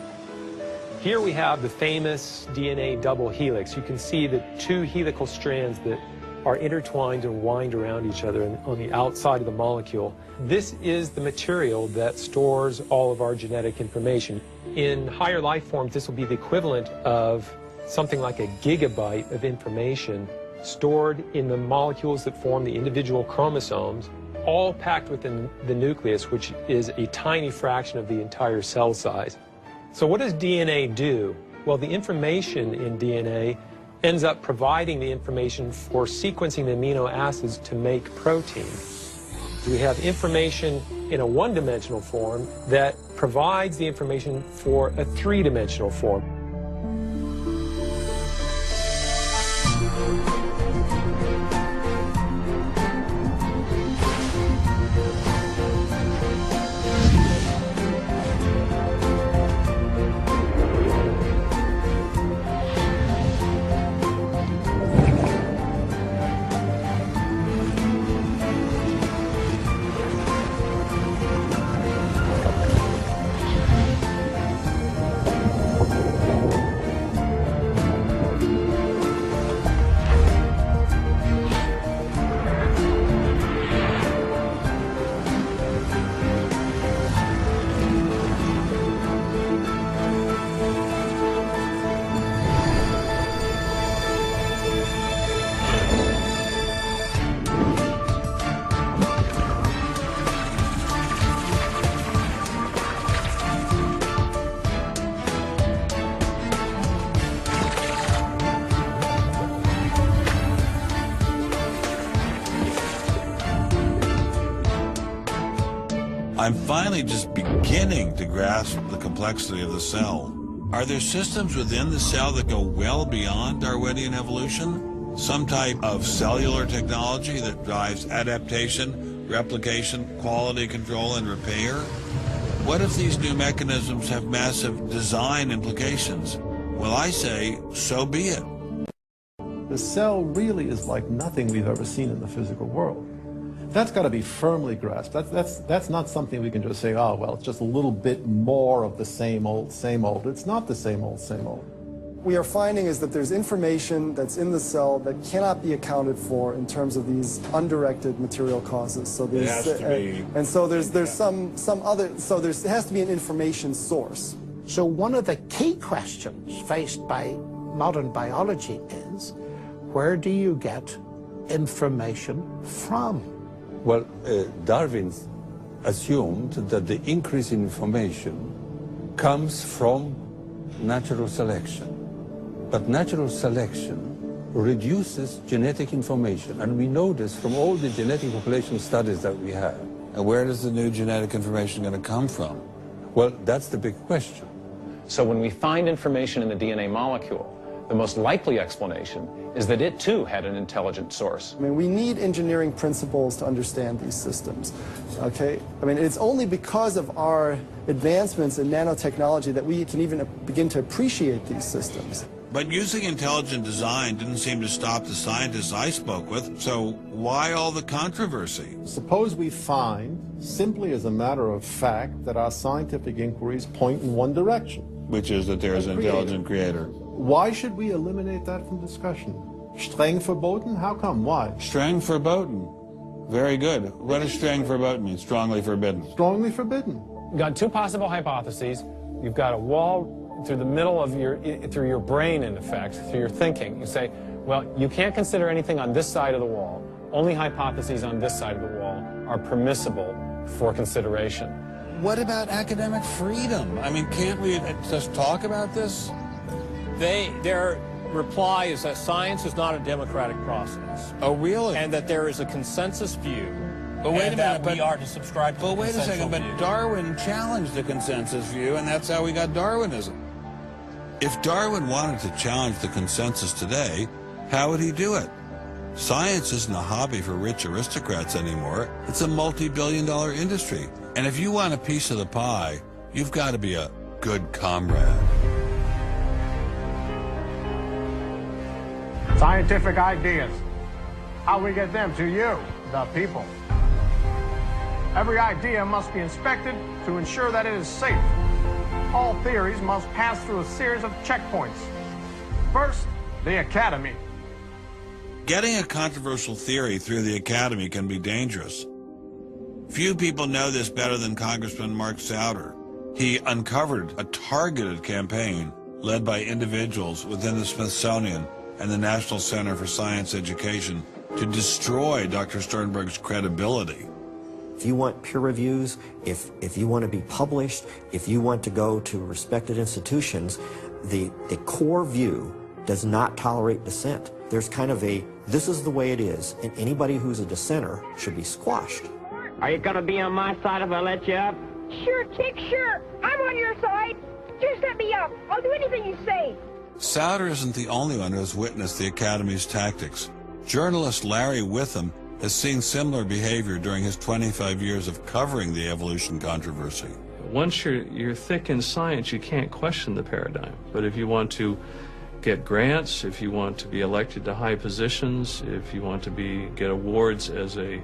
Speaker 20: Here we have the famous DNA double helix. You can see the two helical strands that are intertwined and wind around each other on the outside of the molecule. This is the material that stores all of our genetic information. In higher life forms, this will be the equivalent of something like a gigabyte of information stored in the molecules that form the individual chromosomes, all packed within the nucleus, which is a tiny fraction of the entire cell size. So what does DNA do? Well, the information in DNA ends up providing the information for sequencing the amino acids to make protein. We have information in a one-dimensional form that provides the information for a three-dimensional form.
Speaker 9: I'm finally just beginning to grasp the complexity of the cell. Are there systems within the cell that go well beyond Darwinian evolution? Some type of cellular technology that drives adaptation, replication, quality control, and repair? What if these new mechanisms have massive design implications? Well, I say, so be it.
Speaker 13: The cell really is like nothing we've ever seen in the physical world. That's got to be firmly grasped. That's not something we can just say, oh, well, it's just a little bit more of the same old, same old. It's not the same old, same old.
Speaker 5: We are finding is that there's information that's in the cell that cannot be accounted for in terms of these undirected material causes. So there's, and so there's some other, so there has to be an information source.
Speaker 6: So one of the key questions faced by modern biology is, where do you get information from?
Speaker 8: Well, Darwin assumed that the increase in information comes from natural selection. But natural selection reduces genetic information, and we know this from all the genetic population studies that we have.
Speaker 9: And where does the new genetic information going to come from?
Speaker 8: Well, that's the big question.
Speaker 10: So when we find information in the DNA molecule, the most likely explanation is that it too had an intelligent source.
Speaker 5: I mean, we need engineering principles to understand these systems, okay? I mean, it's only because of our advancements in nanotechnology that we can even begin to appreciate these systems.
Speaker 9: But using intelligent design didn't seem to stop the scientists I spoke with, so why all the controversy?
Speaker 13: Suppose we find, simply as a matter of fact, that our scientific inquiries point in one direction.
Speaker 9: Which is that there is an intelligent creator.
Speaker 13: Why should we eliminate that from discussion? Streng verboten? How come? Why?
Speaker 9: Streng verboten. Very good. What does streng verboten mean? Strongly forbidden.
Speaker 13: Strongly forbidden.
Speaker 11: You've got two possible hypotheses. You've got a wall through the middle of through your brain, in effect, through your thinking. You say, well, you can't consider anything on this side of the wall. Only hypotheses on this side of the wall are permissible for consideration.
Speaker 9: What about academic freedom? I mean, can't we just talk about this?
Speaker 22: Their reply is that science is not a democratic process.
Speaker 9: Oh, really?
Speaker 22: And that there is a consensus view.
Speaker 9: But wait a minute,
Speaker 22: we are to subscribe to
Speaker 9: But wait a second, but
Speaker 22: view.
Speaker 9: Darwin challenged the consensus view, and that's how we got Darwinism. If Darwin wanted to challenge the consensus today, how would he do it? Science isn't a hobby for rich aristocrats anymore. It's a multi-billion-dollar industry. And if you want a piece of the pie, you've got to be a good comrade.
Speaker 23: Scientific ideas. How we get them to you, the people. Every idea must be inspected to ensure that it is safe. All theories must pass through a series of checkpoints. First, the Academy.
Speaker 9: Getting a controversial theory through the Academy can be dangerous. Few people know this better than Congressman Mark Souder. He uncovered a targeted campaign led by individuals within the Smithsonian and the National Center for Science Education to destroy Dr. Sternberg's credibility.
Speaker 3: If you want peer reviews, if you want to be published, if you want to go to respected institutions, the core view does not tolerate dissent. There's kind of a, this is the way it is, and anybody who's a dissenter should be squashed.
Speaker 24: Are you going to be on my side if I let you up?
Speaker 18: Sure, Chick, sure. I'm on your side. Just let me up. I'll do anything you say.
Speaker 9: Souder isn't the only one who has witnessed the Academy's tactics. Journalist Larry Witham has seen similar behavior during his 25 years of covering the evolution controversy.
Speaker 25: Once you're thick in science, you can't question the paradigm. But if you want to get grants, if you want to be elected to high positions, if you want to get awards as a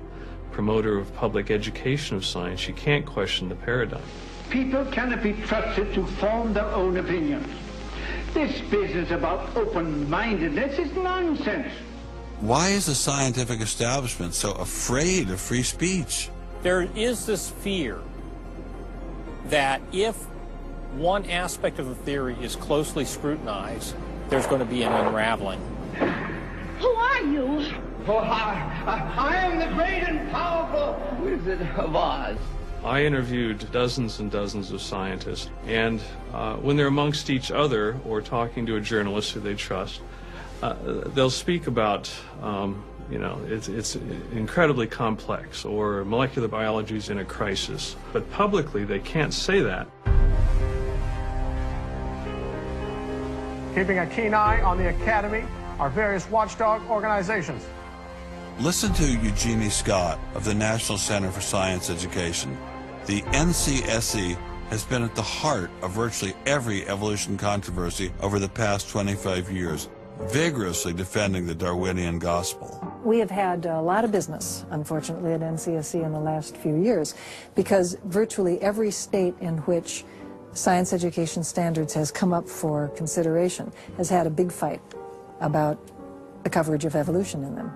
Speaker 25: promoter of public education of science, you can't question the paradigm.
Speaker 27: People cannot be trusted to form their own opinions. This business about open-mindedness is nonsense.
Speaker 9: Why is the scientific establishment so afraid of free speech?
Speaker 22: There is this fear that if one aspect of the theory is closely scrutinized, there's going to be an unraveling.
Speaker 18: Who are you?
Speaker 27: Oh, I am the great and powerful Wizard of Oz.
Speaker 25: I interviewed dozens and dozens of scientists, and when they're amongst each other or talking to a journalist who they trust, they'll speak about, you know, it's incredibly complex, or molecular biology is in a crisis. But publicly, they can't say that.
Speaker 23: Keeping a keen eye on the Academy are various watchdog organizations.
Speaker 9: Listen to Eugenie Scott of the National Center for Science Education. The NCSE has been at the heart of virtually every evolution controversy over the past 25 years, vigorously defending the Darwinian gospel.
Speaker 2: We have had a lot of business, unfortunately, at NCSE in the last few years, because virtually every state in which science education standards has come up for consideration has had a big fight about the coverage of evolution in them.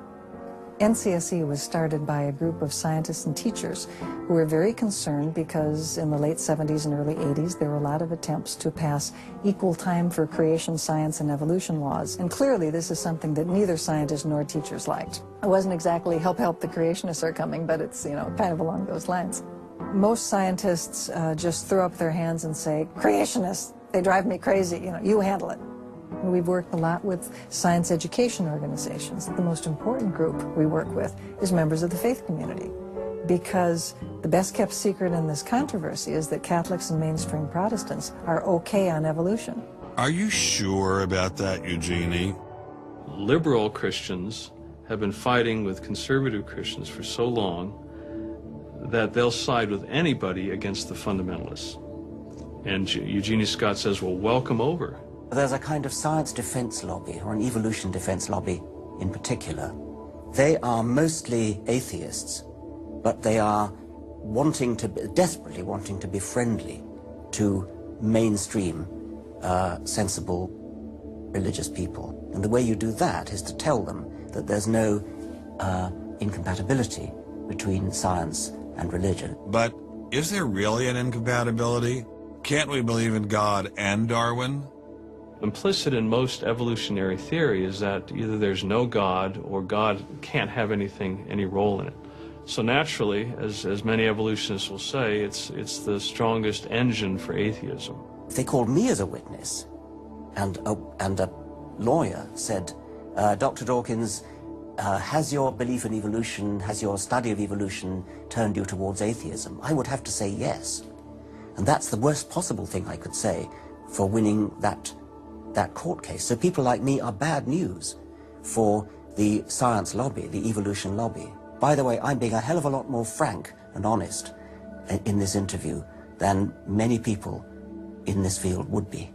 Speaker 2: NCSE was started by a group of scientists and teachers who were very concerned because in the late 70s and early 80s there were a lot of attempts to pass equal time for creation science and evolution laws. And clearly this is something that neither scientists nor teachers liked. It wasn't exactly help the creationists are coming, but it's, you know, kind of along those lines. Most scientists just throw up their hands and say, creationists, they drive me crazy, you know, you handle it. We've worked a lot with science education organizations. The most important group we work with is members of the faith community, because the best kept secret in this controversy is that Catholics and mainstream Protestants are okay on evolution.
Speaker 9: Are you sure about that, Eugenie?
Speaker 25: Liberal Christians have been fighting with conservative Christians for so long that they'll side with anybody against the fundamentalists. And Eugenie Scott says, well, welcome over.
Speaker 3: There's a kind of science defense lobby, or an evolution defense lobby in particular. They are mostly atheists, but they are desperately wanting to be friendly to mainstream, sensible, religious people. And the way you do that is to tell them that there's no incompatibility between science and religion.
Speaker 9: But is there really an incompatibility? Can't we believe in God and Darwin?
Speaker 25: Implicit in most evolutionary theory is that either there's no God or God can't have any role in it. So naturally, as many evolutionists will say, it's the strongest engine for atheism.
Speaker 3: If they called me as a witness, and a lawyer said, Dr. Dawkins, has your belief in evolution, has your study of evolution turned you towards atheism? I would have to say yes. And that's the worst possible thing I could say for winning that court case. So people like me are bad news for the science lobby, the evolution lobby. By the way, I'm being a hell of a lot more frank and honest in this interview than many people in this field would be.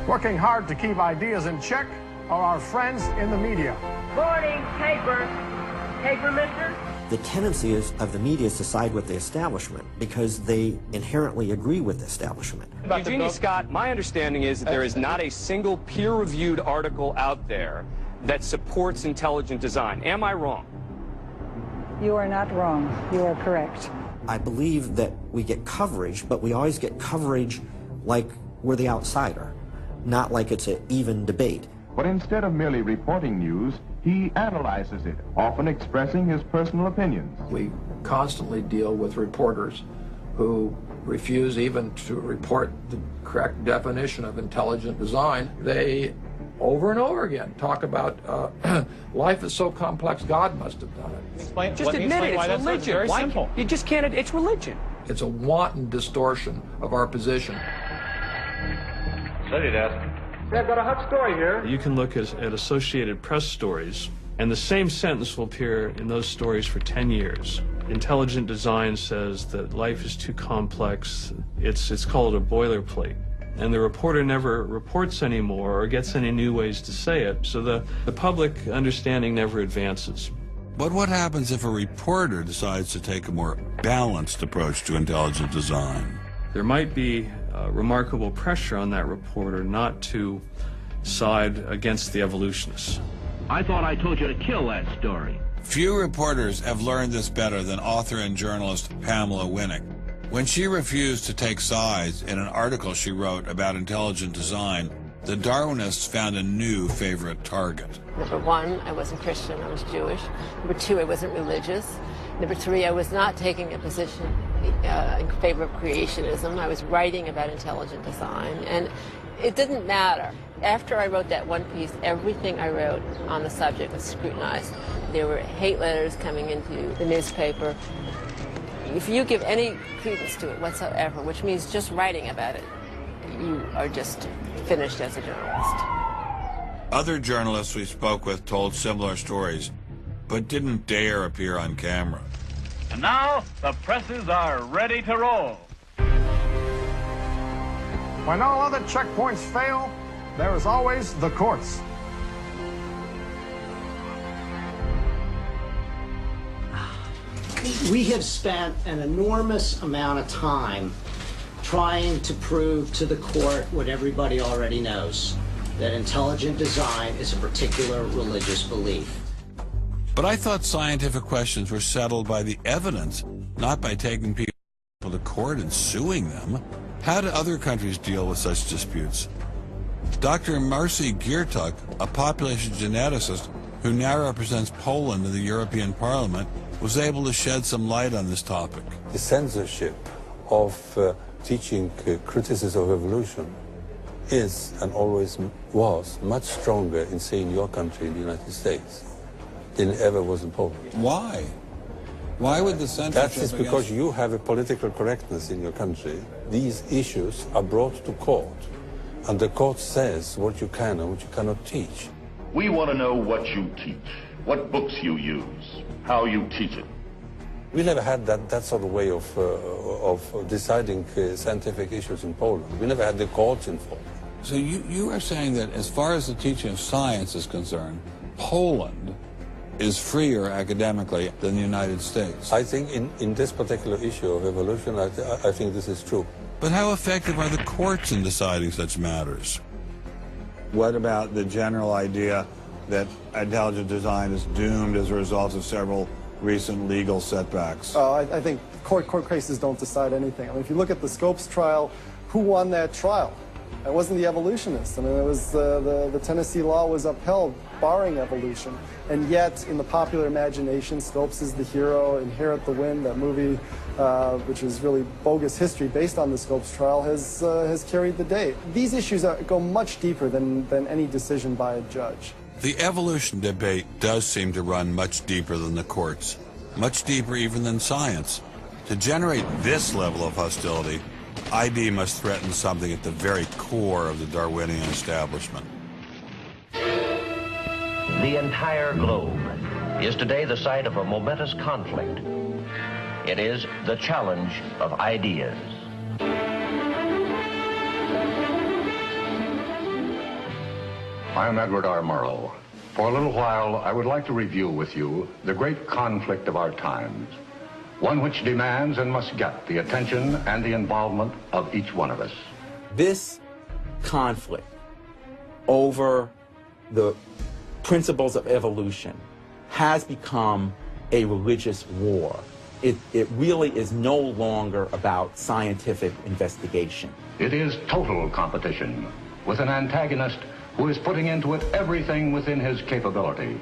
Speaker 23: Working hard to keep ideas in check are our friends in the media.
Speaker 24: Morning, paper. Paper, mister?
Speaker 7: The tendency of the media is to side with the establishment because they inherently agree with the establishment.
Speaker 12: Eugenie Scott, my understanding is that there is not a single peer-reviewed article out there that supports intelligent design. Am I wrong?
Speaker 2: You are not wrong. You are correct.
Speaker 7: I believe that we get coverage, but we always get coverage like we're the outsider, not like it's an even debate.
Speaker 14: But instead of merely reporting news, he analyzes it, often expressing his personal opinions.
Speaker 15: We constantly deal with reporters who refuse even to report the correct definition of intelligent design. They, over and over again, talk about life is so complex, God must have done it.
Speaker 22: Just admit it, it's religion. Very simple.
Speaker 23: You just can't, it's religion.
Speaker 15: It's a wanton distortion of our position.
Speaker 12: Study desk.
Speaker 23: I've got a hot story here.
Speaker 25: You can look at Associated Press stories, and the same sentence will appear in those stories for 10 years. Intelligent design says that life is too complex. It's called a boilerplate. And the reporter never reports anymore or gets any new ways to say it, so the public understanding never advances.
Speaker 9: But what happens if a reporter decides to take a more balanced approach to intelligent design?
Speaker 25: There might be remarkable pressure on that reporter not to side against the evolutionists.
Speaker 27: I thought I told you to kill that story.
Speaker 9: Few reporters have learned this better than author and journalist Pamela Winnick. When she refused to take sides in an article she wrote about intelligent design, the Darwinists found a new favorite target.
Speaker 16: Number one, I wasn't Christian, I was Jewish. Number two, I wasn't religious. Number three, I was not taking a position in favor of creationism. I was writing about intelligent design, and it didn't matter After I wrote that one piece, everything I wrote on the subject was scrutinized. There were hate letters coming into the newspaper. If you give any credence to it whatsoever, which means just writing about it, you are just finished as a journalist.
Speaker 9: Other journalists we spoke with told similar stories, but didn't dare appear on camera.
Speaker 24: And now, the presses are ready to roll.
Speaker 23: When all other checkpoints fail, there is always the courts.
Speaker 1: We have spent an enormous amount of time trying to prove to the court what everybody already knows, that intelligent design is a particular religious belief.
Speaker 9: But I thought scientific questions were settled by the evidence, not by taking people to court and suing them. How do other countries deal with such disputes? Dr. Marcy Giertuk, a population geneticist who now represents Poland in the European Parliament, was able to shed some light on this topic.
Speaker 8: The censorship of teaching criticism of evolution is and always was much stronger in, say, in your country, in the United States, than it ever was in Poland.
Speaker 9: Why? Why would the censorship?
Speaker 8: That is because you have a political correctness in your country. These issues are brought to court, and the court says what you can and what you cannot teach.
Speaker 14: We want to know what you teach, what books you use, how you teach it.
Speaker 8: We never had that sort of way of deciding scientific issues in Poland. We never had the courts involved.
Speaker 9: So you are saying that as far as the teaching of science is concerned, Poland is freer academically than the United States?
Speaker 8: I think in this particular issue of evolution, I think this is true.
Speaker 9: But how effective are the courts in deciding such matters?
Speaker 4: What about the general idea that intelligent design is doomed as a result of several recent legal setbacks?
Speaker 5: I think court cases don't decide anything. I mean, if you look at the Scopes trial, who won that trial? It wasn't the evolutionists. I mean, it was the Tennessee law was upheld, barring evolution. And yet, in the popular imagination, Scopes is the hero. Inherit the Wind, that movie, which is really bogus history based on the Scopes trial, has carried the day. These issues go much deeper than any decision by a judge.
Speaker 9: The evolution debate does seem to run much deeper than the courts, much deeper even than science. To generate this level of hostility, ID must threaten something at the very core of the Darwinian establishment.
Speaker 17: The entire globe is today the site of a momentous conflict. It is the challenge of ideas.
Speaker 14: I'm Edward R. Murrow. For a little while, I would like to review with you the great conflict of our times, one which demands and must get the attention and the involvement of each one of us.
Speaker 19: This conflict over the principles of evolution has become a religious war. It really is no longer about scientific investigation.
Speaker 14: It is total competition with an antagonist who is putting into it everything within his capability.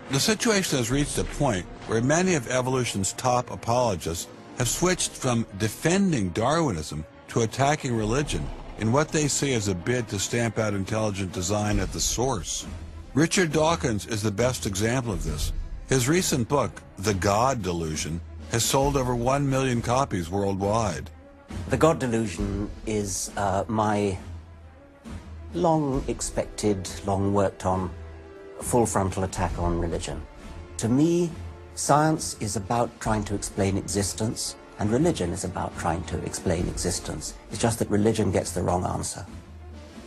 Speaker 9: The situation has reached a point where many of evolution's top apologists have switched from defending Darwinism to attacking religion in what they see as a bid to stamp out intelligent design at the source. Richard Dawkins is the best example of this. His recent book, The God Delusion, has sold over 1 million copies worldwide.
Speaker 3: The God Delusion is my long-expected, long-worked-on, full-frontal attack on religion. To me, science is about trying to explain existence, and religion is about trying to explain existence. It's just that religion gets the wrong answer.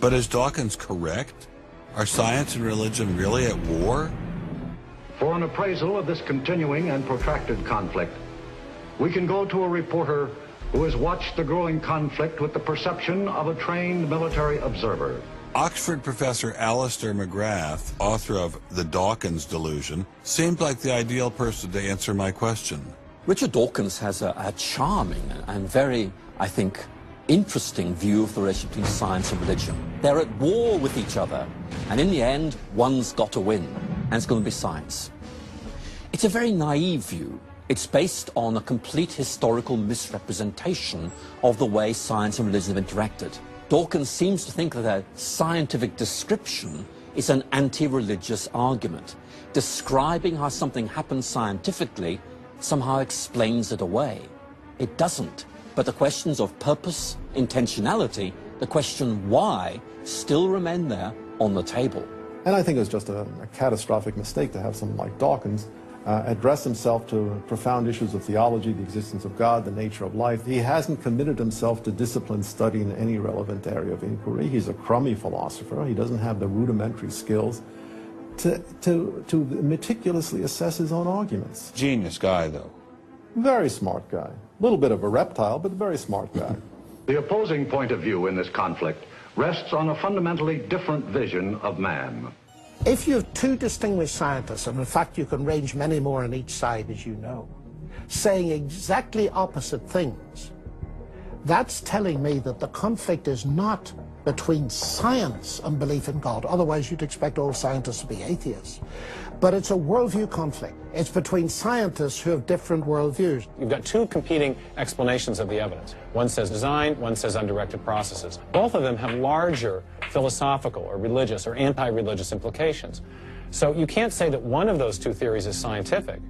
Speaker 9: But is Dawkins correct? Are science and religion really at war?
Speaker 14: For an appraisal of this continuing and protracted conflict, we can go to a reporter who has watched the growing conflict with the perception of a trained military observer.
Speaker 9: Oxford professor Alistair McGrath, author of The Dawkins Delusion, seemed like the ideal person to answer my question.
Speaker 20: Richard Dawkins has a charming and very, I think, interesting view of the relationship between science and religion. They're at war with each other, and in the end, one's got to win, and it's going to be science. It's a very naive view. It's based on a complete historical misrepresentation of the way science and religion have interacted. Dawkins seems to think that a scientific description is an anti-religious argument. Describing how something happens scientifically somehow explains it away. It doesn't. But the questions of purpose, intentionality, the question why, still remain there on the table.
Speaker 5: And I think it was just a catastrophic mistake to have someone like Dawkins address himself to profound issues of theology, the existence of God, the nature of life. He hasn't committed himself to disciplined study in any relevant area of inquiry. He's a crummy philosopher. He doesn't have the rudimentary skills to meticulously assess his own arguments.
Speaker 4: Genius guy, though.
Speaker 5: Very smart guy. A little bit of a reptile, but a very smart guy.
Speaker 14: The opposing point of view in this conflict rests on a fundamentally different vision of man.
Speaker 6: If you have two distinguished scientists, and in fact you can range many more on each side, as you know, saying exactly opposite things, that's telling me that the conflict is not between science and belief in God. Otherwise you'd expect all scientists to be atheists. But it's a worldview conflict. It's between scientists who have different worldviews.
Speaker 22: You've got two competing explanations of the evidence. One says design, one says undirected processes. Both of them have larger philosophical or religious or anti-religious implications. So you can't say that one of those two theories is scientific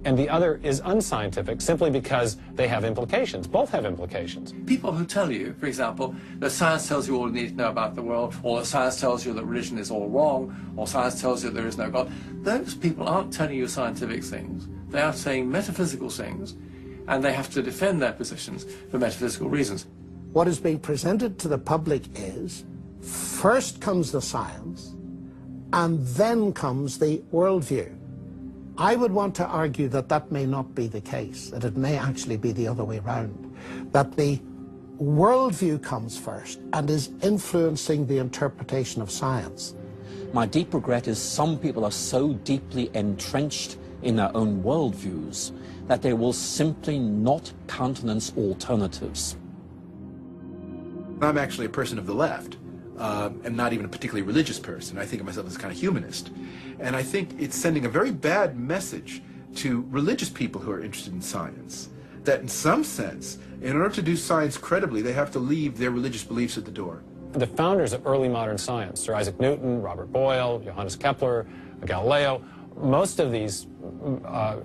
Speaker 22: and the other is unscientific simply because they have implications. Both have implications.
Speaker 10: People who tell you, for example, that science tells you all you need to know about the world, or that science tells you that religion is all wrong, or science tells you there is no God, those people aren't telling you scientific things. They are saying metaphysical things, and they have to defend their positions for metaphysical reasons.
Speaker 6: What is being presented to the public is, first comes the science, and then comes the worldview. I would want to argue that that may not be the case, that it may actually be the other way around, that the worldview comes first and is influencing the interpretation of science.
Speaker 20: My deep regret is some people are so deeply entrenched in their own worldviews that they will simply not countenance alternatives.
Speaker 11: I'm actually a person of the left. I'm not even a particularly religious person. I think of myself as a kind of humanist. And I think it's sending a very bad message to religious people who are interested in science, that in some sense, in order to do science credibly, they have to leave their religious beliefs at the door.
Speaker 22: The founders of early modern science, Sir Isaac Newton, Robert Boyle, Johannes Kepler, Galileo, most of these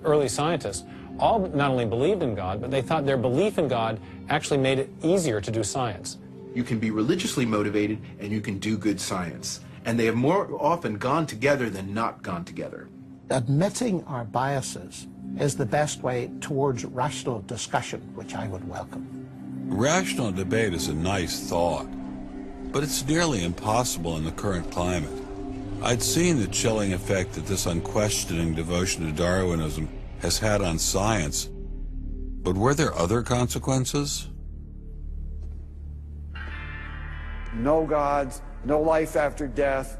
Speaker 22: early scientists all not only believed in God, but they thought their belief in God actually made it easier to do science.
Speaker 11: You can be religiously motivated and you can do good science. And they have more often gone together than not gone together.
Speaker 6: Admitting our biases is the best way towards rational discussion, which I would welcome.
Speaker 9: Rational debate is a nice thought, but it's nearly impossible in the current climate. I'd seen the chilling effect that this unquestioning devotion to Darwinism has had on science, but were there other consequences?
Speaker 13: No gods, no life after death,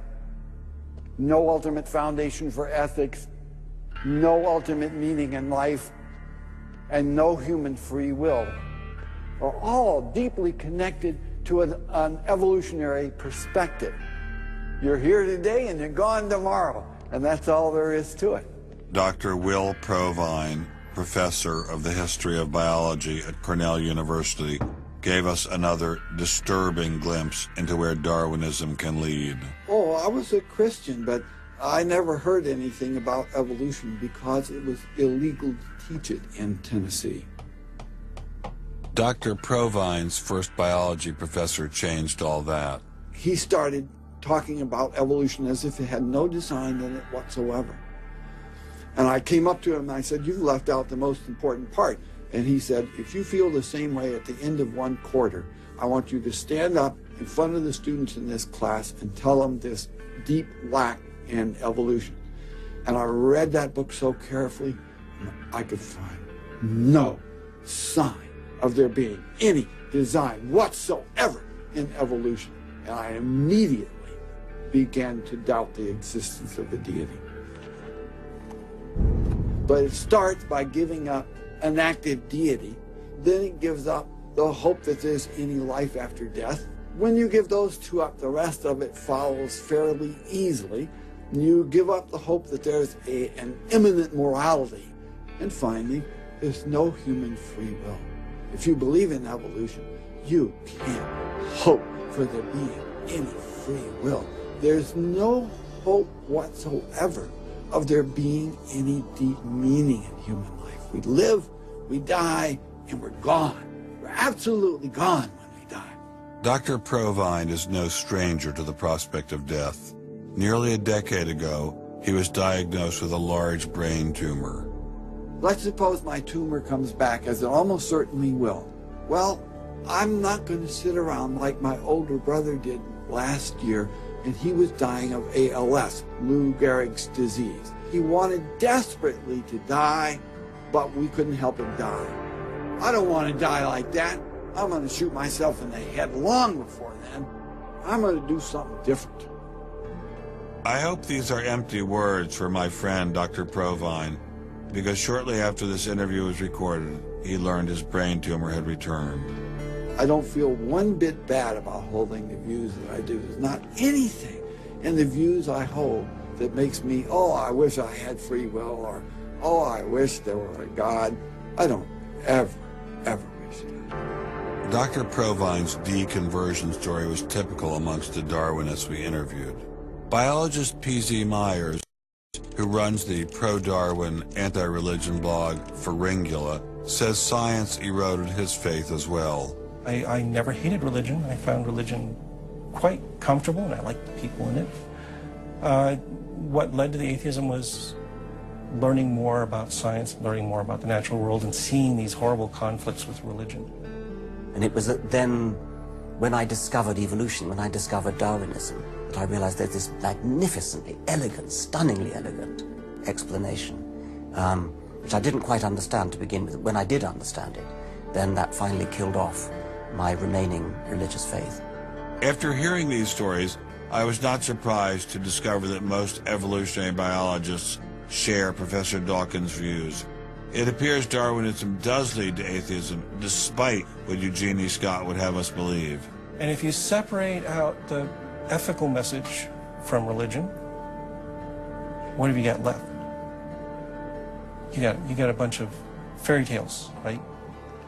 Speaker 13: no ultimate foundation for ethics, no ultimate meaning in life, and no human free will are all deeply connected to an evolutionary perspective. You're here today and you're gone tomorrow, and that's all there is to it.
Speaker 9: Dr. Will Provine, professor of the history of biology at Cornell University, gave us another disturbing glimpse into where Darwinism can lead.
Speaker 13: Oh, I was a Christian, but I never heard anything about evolution because it was illegal to teach it in Tennessee.
Speaker 9: Dr. Provine's first biology professor changed all that.
Speaker 13: He started talking about evolution as if it had no design in it whatsoever. And I came up to him and I said, "You've left out the most important part." And he said, "If you feel the same way at the end of one quarter, I want you to stand up in front of the students in this class and tell them this deep lack in evolution." And I read that book so carefully, and I could find no sign of there being any design whatsoever in evolution. And I immediately began to doubt the existence of a deity. But it starts by giving up an active deity. Then it gives up the hope that there's any life after death. When you give those two up, the rest of it follows fairly easily. You give up the hope that there's an imminent morality. And finally, there's no human free will. If you believe in evolution, you can't hope for there being any free will. There's no hope whatsoever of there being any deep meaning in human life. We live, we die, and we're gone. We're absolutely gone when we die.
Speaker 9: Dr. Provine is no stranger to the prospect of death. Nearly a decade ago, he was diagnosed with a large brain tumor.
Speaker 13: Let's suppose my tumor comes back, as it almost certainly will. Well, I'm not going to sit around like my older brother did last year, and he was dying of ALS, Lou Gehrig's disease. He wanted desperately to die, but we couldn't help him die. I don't want to die like that. I'm going to shoot myself in the head long before then. I'm going to do something different.
Speaker 9: I hope these are empty words for my friend, Dr. Provine, because shortly after this interview was recorded, he learned his brain tumor had returned.
Speaker 13: I don't feel one bit bad about holding the views that I do. There's not anything in the views I hold that makes me, oh, I wish I had free will, or, oh, I wish there were a God. I don't ever wish that.
Speaker 9: Dr. Provine's deconversion story was typical amongst the Darwinists we interviewed. Biologist P.Z. Myers, who runs the pro-Darwin, anti-religion blog Pharyngula, says science eroded his faith as well.
Speaker 2: I never hated religion. I found religion quite comfortable, and I liked the people in it. What led to the atheism was learning more about science, learning more about the natural world, and seeing these horrible conflicts with religion.
Speaker 3: And it was then, when I discovered evolution, when I discovered Darwinism, that I realized there's this magnificently elegant, stunningly elegant explanation, which I didn't quite understand to begin with. When I did understand it, then that finally killed off my remaining religious faith.
Speaker 9: After hearing these stories, I was not surprised to discover that most evolutionary biologists share Professor Dawkins' views. It appears Darwinism does lead to atheism, despite what Eugenie Scott would have us believe.
Speaker 2: And if you separate out the ethical message from religion, what have you got left? You got a bunch of fairy tales, right?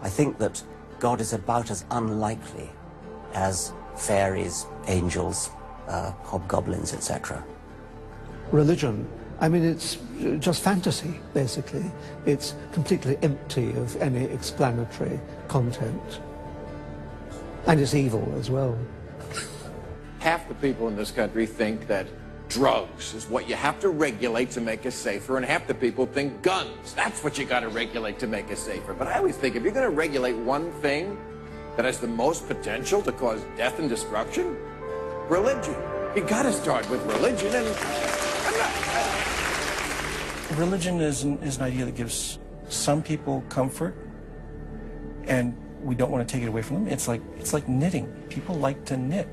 Speaker 3: I think that God is about as unlikely as fairies, angels, hobgoblins, etc.
Speaker 6: Religion, I mean, it's just fantasy, basically. It's completely empty of any explanatory content. And it's evil as well.
Speaker 7: Half the people in this country think that drugs is what you have to regulate to make us safer, and half the people think guns. That's what you got to regulate to make us safer. But I always think if you're going to regulate one thing that has the most potential to cause death and destruction, religion. You got to start with religion, and
Speaker 2: religion is an idea that gives some people comfort, and we don't want to take it away from them. It's like knitting. People like to knit.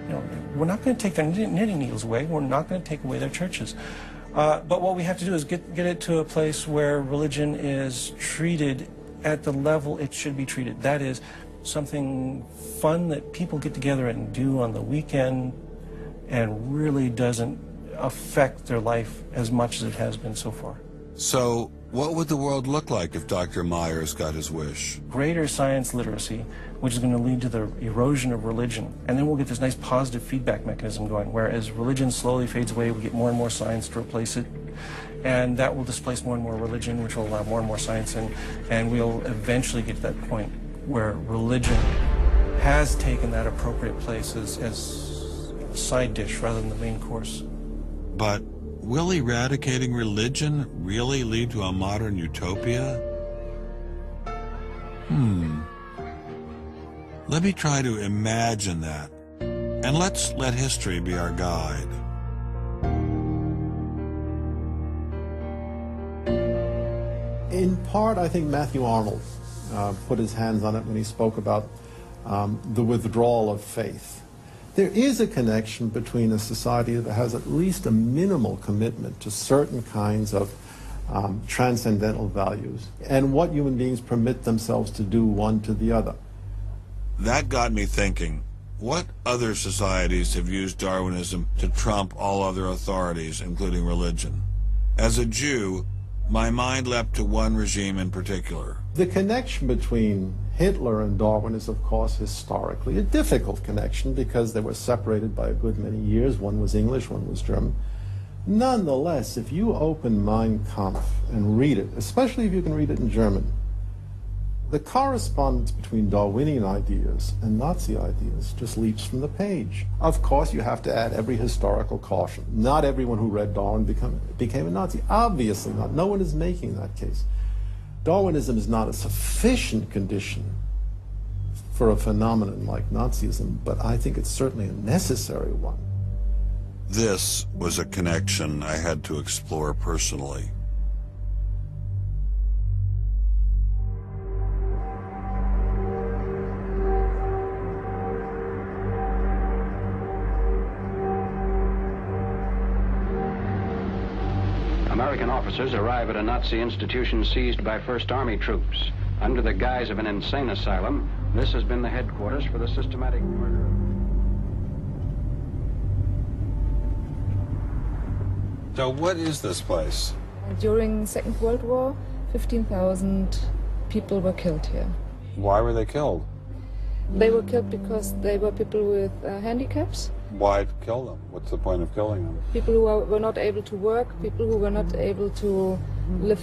Speaker 2: You know, we're not going to take their knitting needles away. We're not going to take away their churches. But what we have to do is get it to a place where religion is treated at the level it should be treated. That is something fun that people get together and do on the weekend, and really doesn't affect their life as much as it has been so far.
Speaker 9: So, what would the world look like if Dr. Myers got his wish?
Speaker 2: Greater science literacy, which is going to lead to the erosion of religion. And then we'll get this nice positive feedback mechanism going, where as religion slowly fades away, we get more and more science to replace it. And that will displace more and more religion, which will allow more and more science in. And we'll eventually get to that point where religion has taken that appropriate place as a side dish rather than the main course.
Speaker 9: But will eradicating religion really lead to a modern utopia? Let me try to imagine that, and let's let history be our guide.
Speaker 12: In part, I think Matthew Arnold put his hands on it when he spoke about the withdrawal of faith. There is a connection between a society that has at least a minimal commitment to certain kinds of transcendental values and what human beings permit themselves to do one to the other.
Speaker 9: That got me thinking, what other societies have used Darwinism to trump all other authorities, including religion? As a Jew, my mind leapt to one regime in particular.
Speaker 12: The connection between Hitler and Darwin is, of course, historically a difficult connection because they were separated by a good many years. One was English, one was German. Nonetheless, if you open Mein Kampf and read it, especially if you can read it in German, the correspondence between Darwinian ideas and Nazi ideas just leaps from the page. Of course, you have to add every historical caution. Not everyone who read Darwin became a Nazi. Obviously not. No one is making that case. Darwinism is not a sufficient condition for a phenomenon like Nazism, but I think it's certainly a necessary one.
Speaker 9: This was a connection I had to explore personally.
Speaker 15: American officers arrive at a Nazi institution seized by First Army troops. Under the guise of an insane asylum, this has been the headquarters for the systematic murder.
Speaker 9: So what is this place?
Speaker 16: During the Second World War, 15,000 people were killed here.
Speaker 9: Why were they killed?
Speaker 16: They were killed because they were people with handicaps.
Speaker 9: Why kill them? What's the point of killing them?
Speaker 16: People who were not able to work, people who were not able to live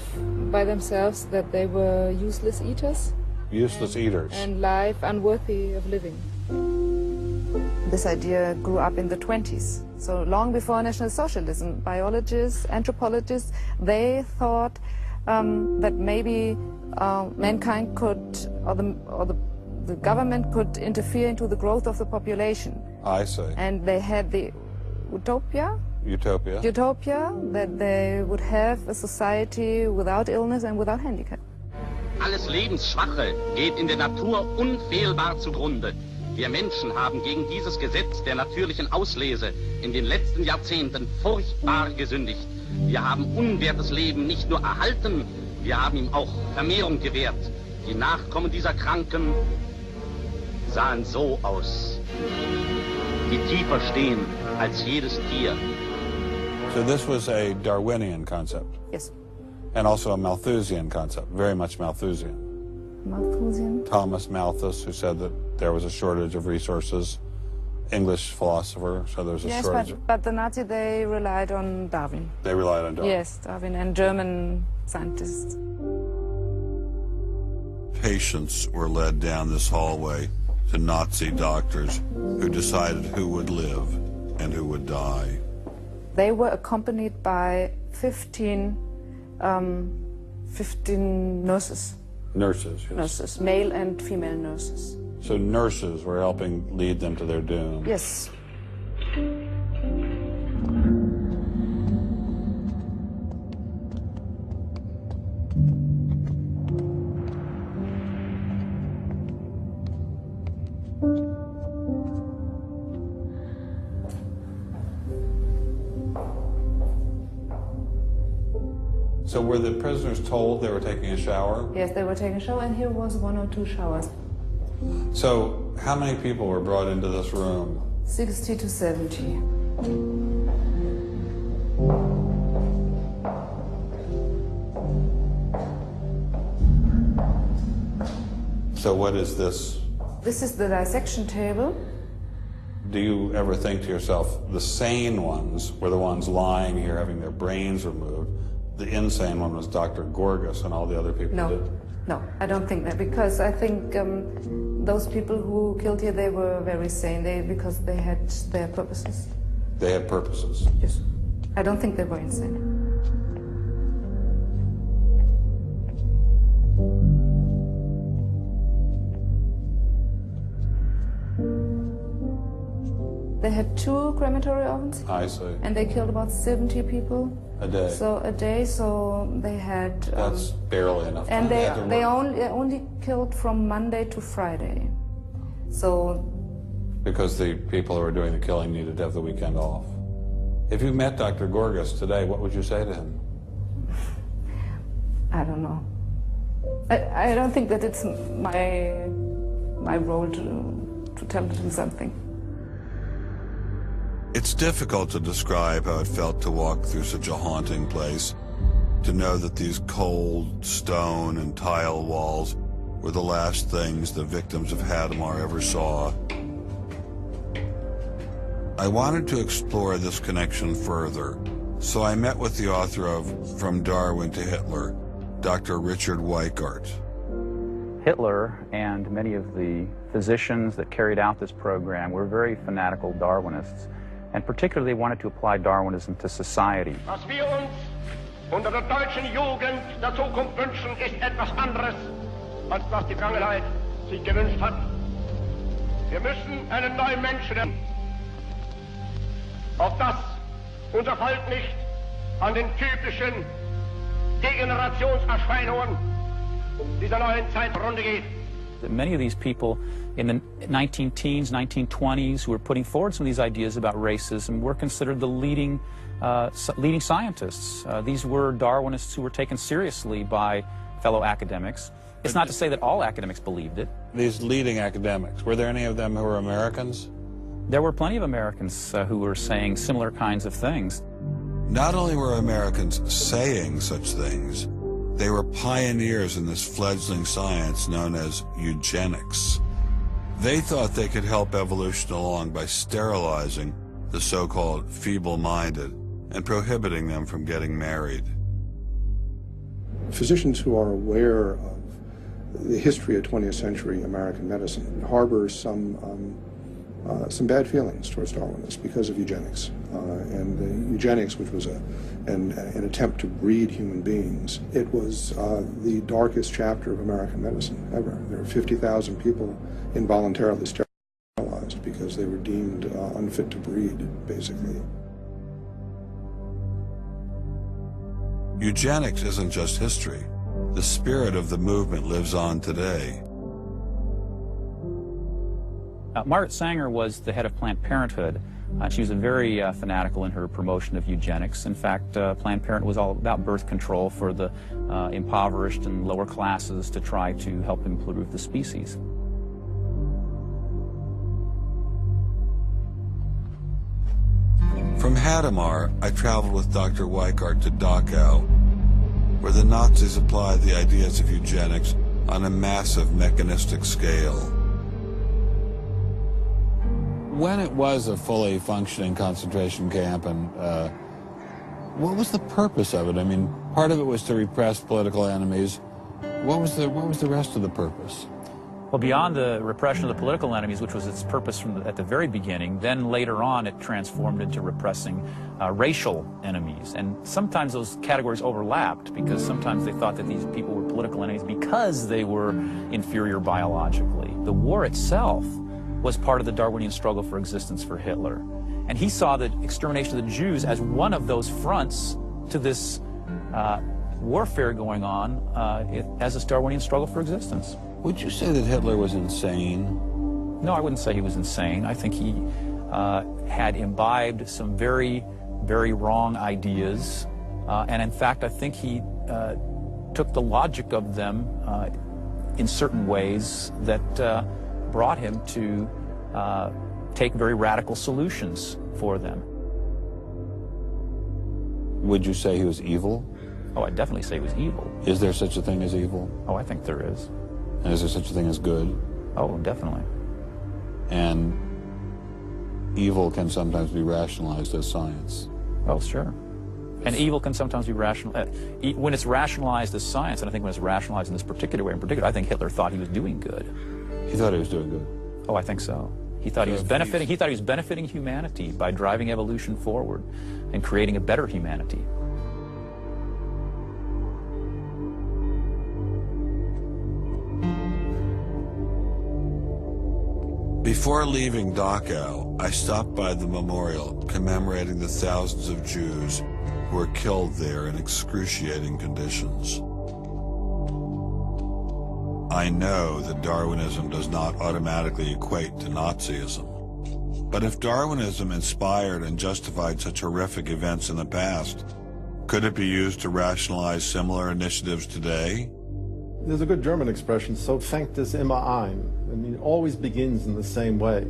Speaker 16: by themselves, that they were useless eaters.
Speaker 9: Useless eaters.
Speaker 16: And life unworthy of living. This idea grew up in the 20s. So long before National Socialism, biologists, anthropologists, they thought that maybe mankind could, or the government could interfere into the growth of the population.
Speaker 9: I see.
Speaker 16: And they had the utopia that they would have a society without illness and without handicap.
Speaker 18: Alles Lebensschwache geht in der Natur unfehlbar zugrunde. Wir Menschen haben gegen dieses Gesetz der natürlichen Auslese in den letzten Jahrzehnten furchtbar gesündigt. Wir haben unwertes Leben nicht nur erhalten, wir haben ihm auch Vermehrung gewährt. Die Nachkommen dieser Kranken sahen so aus, die tiefer stehen als jedes Tier.
Speaker 9: So this was a Darwinian concept?
Speaker 16: Yes.
Speaker 9: And also a Malthusian concept, very much Malthusian.
Speaker 16: Malthusian?
Speaker 9: Thomas Malthus, who said that there was a shortage of resources, English philosopher, so there was a shortage.
Speaker 16: Yes, but the Nazis, they relied on Darwin.
Speaker 9: They relied on Darwin?
Speaker 16: Yes, Darwin and German scientists.
Speaker 9: Patients were led down this hallway to Nazi doctors who decided who would live and who would die.
Speaker 16: They were accompanied by 15 nurses.
Speaker 9: Nurses, yes.
Speaker 16: Nurses, male and female nurses.
Speaker 9: So nurses were helping lead them to their doom.
Speaker 16: Yes.
Speaker 9: So were the prisoners told they were taking a shower?
Speaker 16: Yes, they were taking a shower, and here was 1 or 2 showers.
Speaker 9: So how many people were brought into this room?
Speaker 16: 60 to 70.
Speaker 9: So what is this?
Speaker 16: This is the dissection table.
Speaker 9: Do you ever think to yourself, the sane ones were the ones lying here having their brains removed? The insane one was Dr. Gorgas and all the other people did?
Speaker 16: No, I don't think that, because I think those people who killed here, they were very sane, because they had their purposes.
Speaker 9: They had purposes?
Speaker 16: Yes. I don't think they were insane. They had 2 crematory ovens.
Speaker 9: I see.
Speaker 16: And they killed about 70 people.
Speaker 9: A day?
Speaker 16: So a day, so they had...
Speaker 9: That's barely enough time.
Speaker 16: And they only killed from Monday to Friday. So...
Speaker 9: Because the people who were doing the killing needed to have the weekend off. If you met Dr. Gorgas today, what would you say to him?
Speaker 16: I don't know. I don't think that it's my role to tell him something.
Speaker 9: It's difficult to describe how it felt to walk through such a haunting place. to know that these cold stone and tile walls were the last things the victims of Hadamar ever saw. I wanted to explore this connection further, so I met with the author of From Darwin to Hitler, Dr. Richard Weikart.
Speaker 1: Hitler and many of the physicians that carried out this program were very fanatical Darwinists, and particularly wanted to apply Darwinism to society.
Speaker 21: Was wir uns unter der deutschen Jugend der Zukunft wünschen, ist etwas anderes, als was die Vergangenheit sich gewünscht hat. Wir müssen einen neuen Menschen, auf das unser Volk nicht an den typischen Degenerationserscheinungen dieser neuen Zeit zugrunde geht.
Speaker 1: Many of these people in the 19-teens, 1920s who were putting forward some of these ideas about racism were considered the leading scientists. These were Darwinists who were taken seriously by fellow academics. It's not to say that all academics believed it.
Speaker 4: These leading academics, were there any of them who were Americans?
Speaker 1: There were plenty of Americans who were saying similar kinds of things.
Speaker 9: Not only were Americans saying such things, they were pioneers in this fledgling science known as eugenics. They thought they could help evolution along by sterilizing the so-called feeble-minded and prohibiting them from getting married.
Speaker 23: Physicians who are aware of the history of 20th century American medicine harbor some bad feelings towards Darwinists because of eugenics. And eugenics, which was an attempt to breed human beings, it was the darkest chapter of American medicine ever. There were 50,000 people involuntarily sterilized because they were deemed unfit to breed, basically.
Speaker 9: Eugenics isn't just history. The spirit of the movement lives on today.
Speaker 1: Margaret Sanger was the head of Planned Parenthood. She was very fanatical in her promotion of eugenics. In fact, Planned Parenthood was all about birth control for the impoverished and lower classes to try to help improve the species.
Speaker 9: From Hadamar, I traveled with Dr. Weikart to Dachau, where the Nazis applied the ideas of eugenics on a massive mechanistic scale.
Speaker 4: When it was a fully functioning concentration camp, and what was the purpose of it? I mean, part of it was to repress political enemies. What was the rest of the purpose?
Speaker 1: Well, beyond the repression of the political enemies, which was its purpose at the very beginning, then later on it transformed into repressing racial enemies. And sometimes those categories overlapped because sometimes they thought that these people were political enemies because they were inferior biologically. The war itself was part of the Darwinian struggle for existence for Hitler. And he saw the extermination of the Jews as one of those fronts to this warfare going on as this Darwinian struggle for existence.
Speaker 4: Would you say that Hitler was insane?
Speaker 1: No, I wouldn't say he was insane. I think he had imbibed some very, very wrong ideas. And in fact, I think he took the logic of them in certain ways that brought him to take very radical solutions for them.
Speaker 4: Would you say he was evil?
Speaker 1: Oh, I'd definitely say he was evil.
Speaker 4: Is there such a thing as evil?
Speaker 1: Oh, I think there is.
Speaker 4: And is there such a thing as good?
Speaker 1: Oh, definitely.
Speaker 4: And evil can sometimes be rationalized as science.
Speaker 1: Oh, sure. And evil can sometimes be rational. When it's rationalized as science, and I think when it's rationalized in this particular way in particular, I think Hitler thought he was doing good.
Speaker 4: He thought he was doing good?
Speaker 1: Oh, I think so. He thought he was benefiting. He thought he was benefiting humanity by driving evolution forward and creating a better humanity.
Speaker 9: Before leaving Dachau, I stopped by the memorial commemorating the thousands of Jews who were killed there in excruciating conditions. I know that Darwinism does not automatically equate to Nazism. But if Darwinism inspired and justified such horrific events in the past, could it be used to rationalize similar initiatives today?
Speaker 12: There's a good German expression, so fängt es immer an. I mean, it always begins in the same way.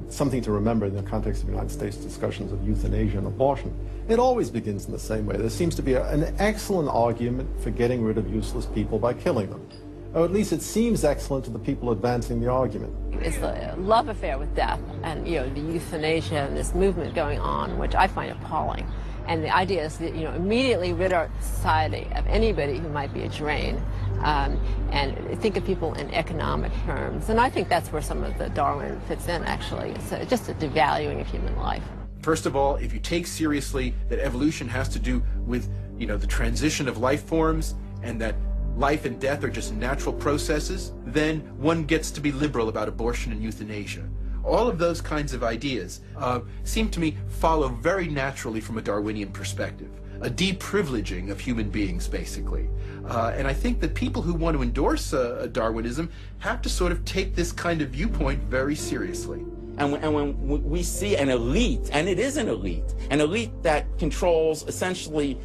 Speaker 12: something to remember in the context of the United States discussions of euthanasia and abortion. It always begins in the same way. There seems to be an excellent argument for getting rid of useless people by killing them. Or at least it seems excellent to the people advancing the argument.
Speaker 8: It's the love affair with death and, you know, the euthanasia and this movement going on, which I find appalling. And the idea is that, you know, immediately rid our society of anybody who might be a drain, and think of people in economic terms. And I think that's where some of the Darwin fits in, actually. It's just a devaluing of human life.
Speaker 11: First of all, if you take seriously that evolution has to do with, you know, the transition of life forms and that life and death are just natural processes, then one gets to be liberal about abortion and euthanasia. All of those kinds of ideas seem to me follow very naturally from a Darwinian perspective, a deprivileging of human beings, basically. And I think that people who want to endorse Darwinism have to sort of take this kind of viewpoint very seriously.
Speaker 17: And when we see an elite, and it is an elite that controls essentially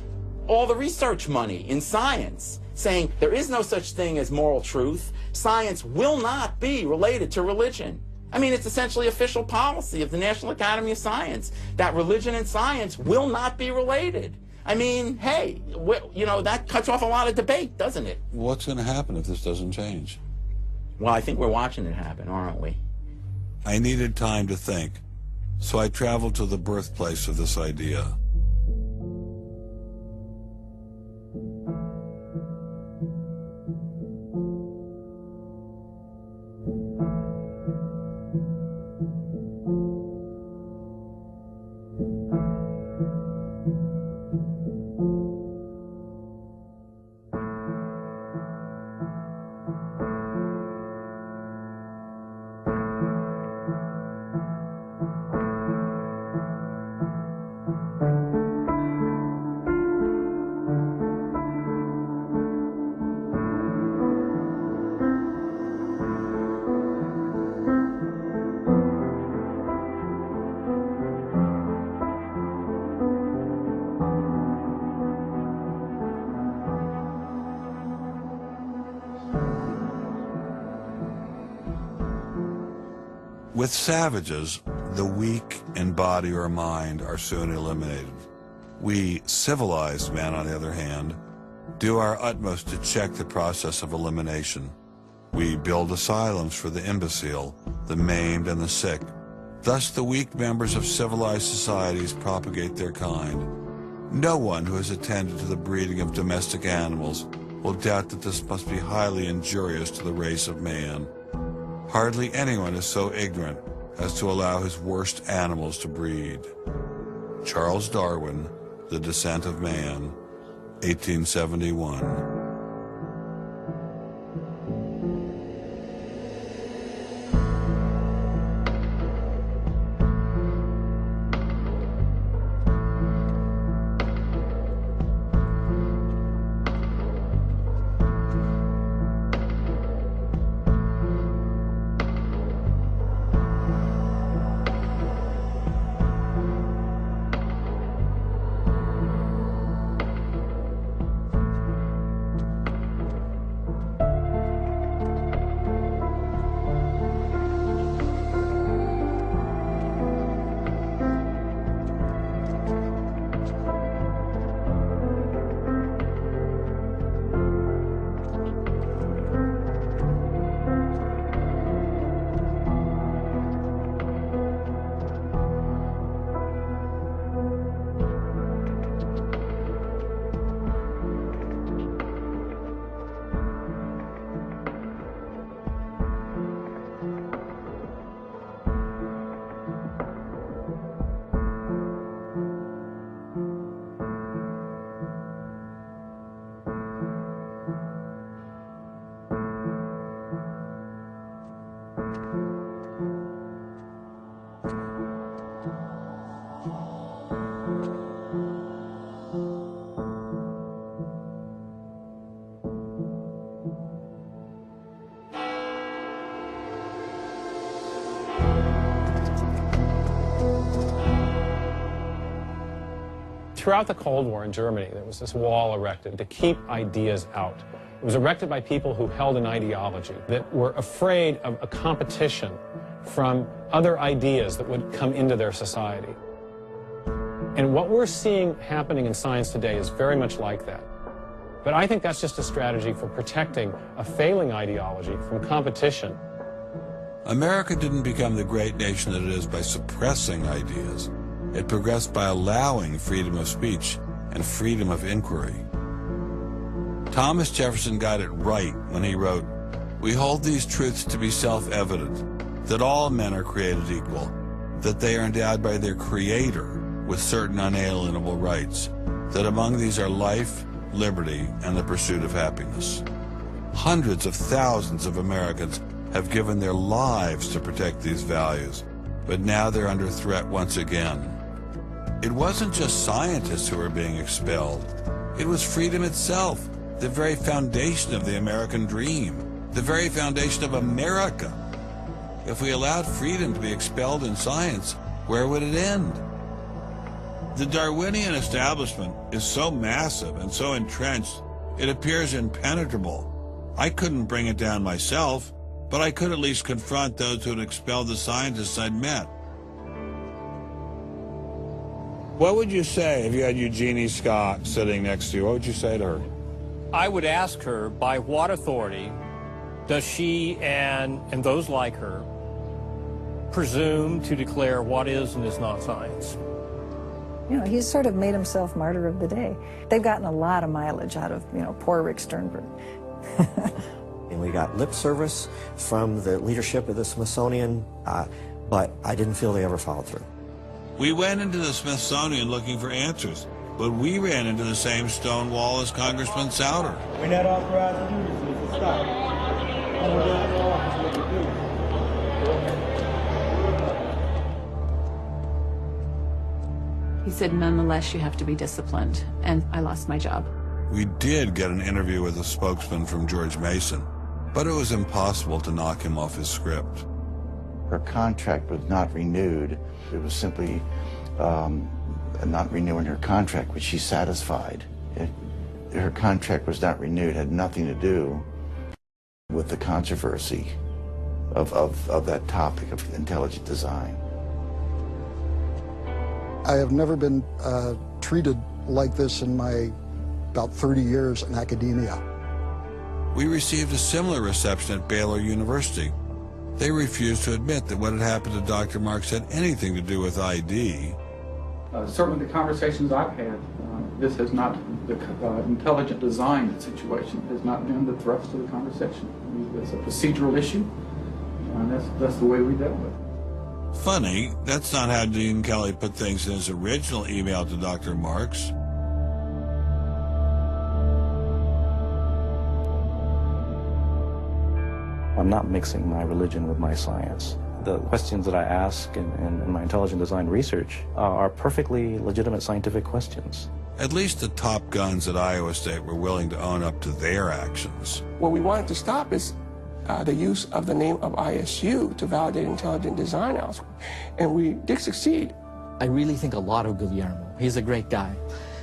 Speaker 17: all the research money in science, saying there is no such thing as moral truth, science will not be related to religion. I mean, it's essentially official policy of the National Academy of Science that religion and science will not be related. I mean, hey, you know, that cuts off a lot of debate, doesn't it?
Speaker 9: What's going to happen if this doesn't change?
Speaker 17: Well, I think we're watching it happen, aren't we?
Speaker 9: I needed time to think, so I traveled to the birthplace of this idea. With savages, the weak in body or mind are soon eliminated. We civilized men, on the other hand, do our utmost to check the process of elimination. We build asylums for the imbecile, the maimed, and the sick. Thus, the weak members of civilized societies propagate their kind. No one who has attended to the breeding of domestic animals will doubt that this must be highly injurious to the race of man. Hardly anyone is so ignorant as to allow his worst animals to breed. Charles Darwin, The Descent of Man, 1871.
Speaker 22: Throughout the Cold War in Germany, there was this wall erected to keep ideas out. It was erected by people who held an ideology, that were afraid of a competition from other ideas that would come into their society. And what we're seeing happening in science today is very much like that. But I think that's just a strategy for protecting a failing ideology from competition.
Speaker 9: America didn't become the great nation that it is by suppressing ideas. It progressed by allowing freedom of speech and freedom of inquiry. Thomas Jefferson got it right when he wrote, "We hold these truths to be self-evident, that all men are created equal, that they are endowed by their Creator with certain unalienable rights, that among these are life, liberty, and the pursuit of happiness." Hundreds of thousands of Americans have given their lives to protect these values, but now they're under threat once again. It wasn't just scientists who were being expelled. It was freedom itself, the very foundation of the American dream, the very foundation of America. If we allowed freedom to be expelled in science, where would it end? The Darwinian establishment is so massive and so entrenched, it appears impenetrable. I couldn't bring it down myself, but I could at least confront those who had expelled the scientists I'd met. What would you say if you had Eugenie Scott sitting next to you? What would you say to her?
Speaker 5: I would ask her, by what authority does she and those like her presume to declare what is and is not science?
Speaker 14: You know, he's sort of made himself martyr of the day. They've gotten a lot of mileage out of, poor Rick Sternberg.
Speaker 19: And we got lip service from the leadership of the Smithsonian, but I didn't feel they ever followed through.
Speaker 9: We went into the Smithsonian looking for answers, but we ran into the same stone wall as Congressman Souter.
Speaker 24: We're not authorized to do this, Mr. Stop. Come down to the office, what to do.
Speaker 25: He said, nonetheless, you have to be disciplined, and I lost my job.
Speaker 9: We did get an interview with a spokesman from George Mason, but it was impossible to knock him off his script.
Speaker 26: Her contract was not renewed. It was simply not renewing her contract, which she satisfied. Her contract was not renewed, had nothing to do with the controversy of that topic of intelligent design.
Speaker 27: I have never been treated like this in my about 30 years in academia.
Speaker 9: We received a similar reception at Baylor University. They refused to admit that what had happened to Dr. Marks had anything to do with ID.
Speaker 28: Certainly the conversations I've had, this has not, the intelligent design situation has not been the thrust of the conversation. It's a procedural issue, and that's the way we dealt with it.
Speaker 9: Funny, that's not how Dean Kelly put things in his original email to Dr. Marks.
Speaker 29: I'm not mixing my religion with my science. The questions that I ask in my intelligent design research are perfectly legitimate scientific questions.
Speaker 9: At least the top guns at Iowa State were willing to own up to their actions.
Speaker 30: What we wanted to stop is the use of the name of ISU to validate intelligent design elsewhere, and we did succeed.
Speaker 31: I really think a lot of Guillermo. He's a great guy.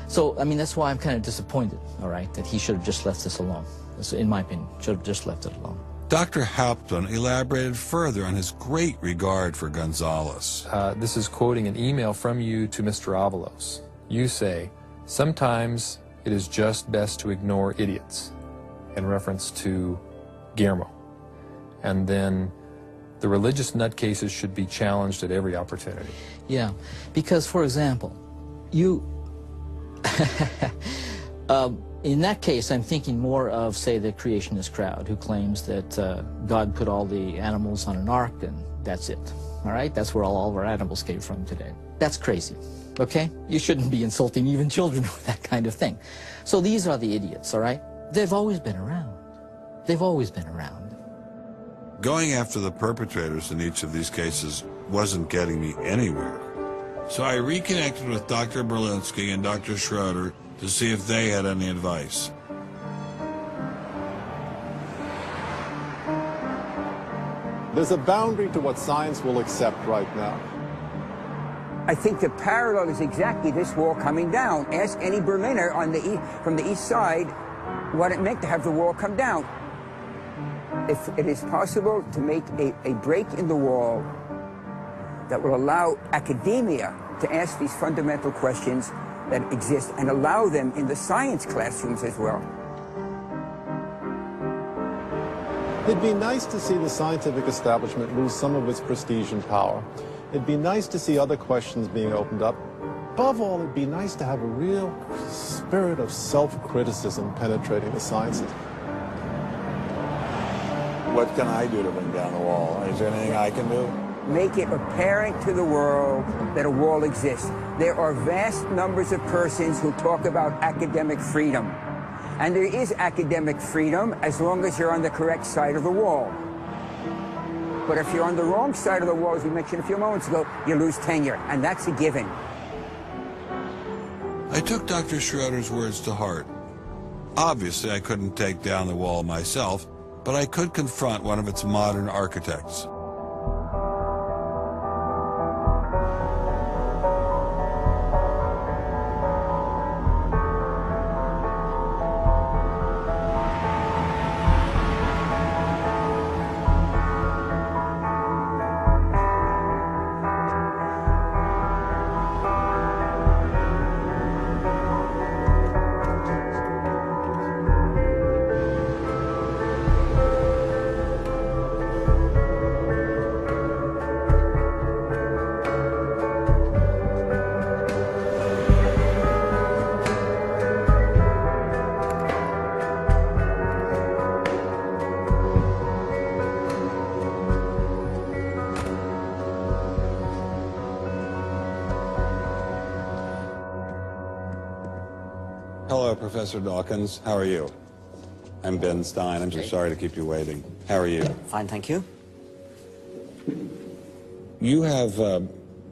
Speaker 31: So, I mean, that's why I'm kind of disappointed, all right, that he should have just left this alone. So, in my opinion, should have just left it alone.
Speaker 9: Dr. Hauptmann elaborated further on his great regard for Gonzalez.
Speaker 32: This is quoting an email from you to Mr. Avalos. You say, "Sometimes it is just best to ignore idiots," in reference to Guillermo. And then the religious nutcases should be challenged at every opportunity.
Speaker 31: Yeah, because, for example, you... in that case, I'm thinking more of, say, the creationist crowd who claims that God put all the animals on an ark and that's it. All right? That's where all of our animals came from today. That's crazy. Okay? You shouldn't be insulting even children with that kind of thing. So these are the idiots, all right? They've always been around. They've always been around.
Speaker 9: Going after the perpetrators in each of these cases wasn't getting me anywhere. So I reconnected with Dr. Berlinski and Dr. Schroeder to see if they had any advice.
Speaker 12: There's a boundary to what science will accept right now.
Speaker 33: I think the parallel is exactly this wall coming down. Ask any Berliner on from the east side what it meant to have the wall come down. if it is possible to make a break in the wall that will allow academia to ask these fundamental questions that exist and allow them in the science classrooms as well.
Speaker 12: It'd be nice to see the scientific establishment lose some of its prestige and power. It'd be nice to see other questions being opened up. Above all, it'd be nice to have a real spirit of self-criticism penetrating the sciences.
Speaker 9: What can I do to bring down the wall? Is there anything I can do?
Speaker 33: Make it apparent to the world that a wall exists. There are vast numbers of persons who talk about academic freedom. And there is academic freedom as long as you're on the correct side of the wall. But if you're on the wrong side of the wall, as we mentioned a few moments ago, you lose tenure, and that's a given.
Speaker 9: I took Dr. Schroeder's words to heart. Obviously, I couldn't take down the wall myself, but I could confront one of its modern architects. Hello, Professor Dawkins. How are you? I'm Ben Stein. I'm so sorry to keep you waiting. How are you?
Speaker 19: Fine, thank you.
Speaker 9: You have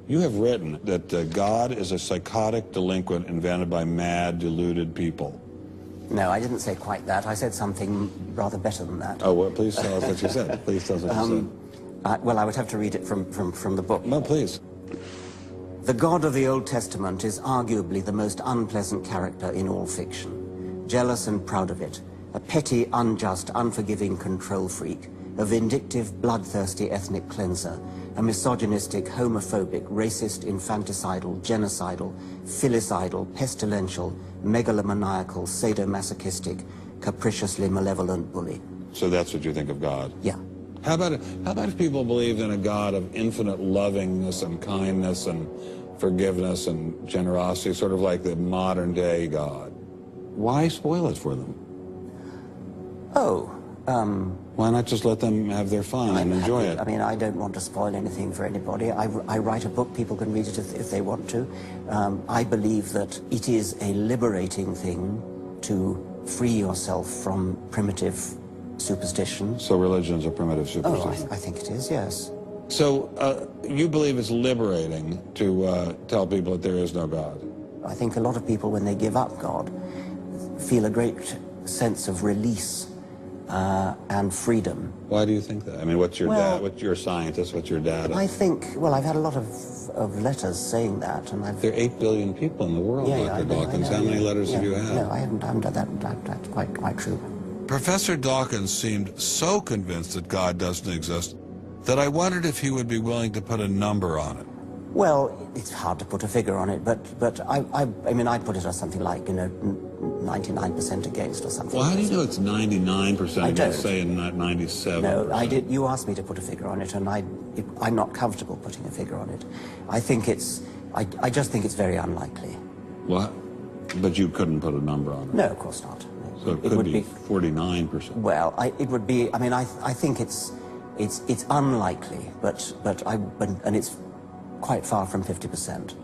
Speaker 9: written that God is a psychotic delinquent invented by mad, deluded people.
Speaker 19: No, I didn't say quite that. I said something rather better than that.
Speaker 9: Oh, well, please tell us what you said. Please tell us what you said.
Speaker 19: Well, I would have to read it from the book.
Speaker 9: No, please.
Speaker 19: The God of the Old Testament is arguably the most unpleasant character in all fiction. Jealous and proud of it, a petty, unjust, unforgiving control freak, a vindictive, bloodthirsty ethnic cleanser, a misogynistic, homophobic, racist, infanticidal, genocidal, filicidal, pestilential, megalomaniacal, sadomasochistic, capriciously malevolent bully.
Speaker 9: So that's what you think of God?
Speaker 19: Yeah.
Speaker 9: How about if people believed in a God of infinite lovingness and kindness and forgiveness and generosity, sort of like the modern day God? Why spoil it for them? Why not just let them have their fun and enjoy it?
Speaker 19: I mean, I don't want to spoil anything for anybody. I write a book, people can read it if they want to. I believe that it is a liberating thing to free yourself from primitive superstition.
Speaker 9: So religion's a primitive superstition?
Speaker 19: Oh, I think it is, yes.
Speaker 9: So you believe it's liberating to tell people that there is no God?
Speaker 19: I think a lot of people, when they give up God, feel a great sense of release and freedom.
Speaker 9: Why do you think that? I mean, what's your you're a scientist, what's your data?
Speaker 19: I think, well, I've had a lot of letters saying that, and
Speaker 9: There are 8 billion people in the world, Dr. Dawkins. How many letters have you had?
Speaker 19: No, I haven't done that. That's quite true.
Speaker 9: Professor Dawkins seemed so convinced that God doesn't exist that I wondered if he would be willing to put a number on it.
Speaker 19: Well, it's hard to put a figure on it, but I mean, I'd put it as something like, 99% against or something.
Speaker 9: Well, how do you know it's 99% against, say, and not 97%?
Speaker 19: No, I did. You asked me to put a figure on it, and I'm not comfortable putting a figure on it. I think I just think it's very unlikely.
Speaker 9: What? But you couldn't put a number on it?
Speaker 19: No, of course not.
Speaker 9: So it could be 49%.
Speaker 19: Well, it would be. I mean, I think it's unlikely, and it's quite far from 50%.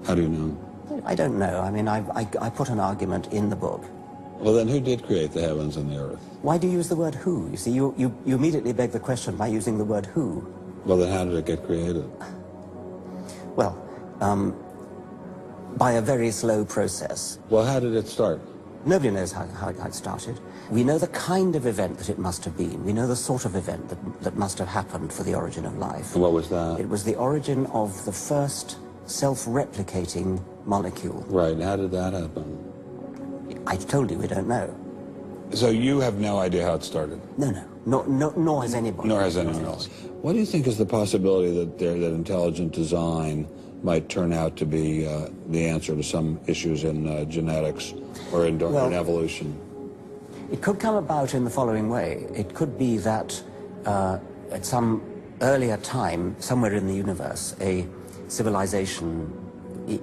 Speaker 9: How do you know?
Speaker 19: I don't know. I mean, I put an argument in the book.
Speaker 9: Well, then who did create the heavens and the earth?
Speaker 19: Why do you use the word who? You see, you immediately beg the question by using the word who.
Speaker 9: Well, then how did it get created?
Speaker 19: Well, by a very slow process.
Speaker 9: Well, how did it start?
Speaker 19: Nobody knows how it started. We know the kind of event that it must have been. We know the sort of event that must have happened for the origin of life.
Speaker 9: And what was that?
Speaker 19: It was the origin of the first self-replicating molecule.
Speaker 9: Right. How did that happen?
Speaker 19: I told you we don't know.
Speaker 9: So you have no idea how it started?
Speaker 19: No. Nor has anybody.
Speaker 9: Nor has anyone else. What do you think is the possibility that intelligent design might turn out to be the answer to some issues in genetics or in evolution?
Speaker 19: It could come about in the following way. It could be that at some earlier time, somewhere in the universe, a civilization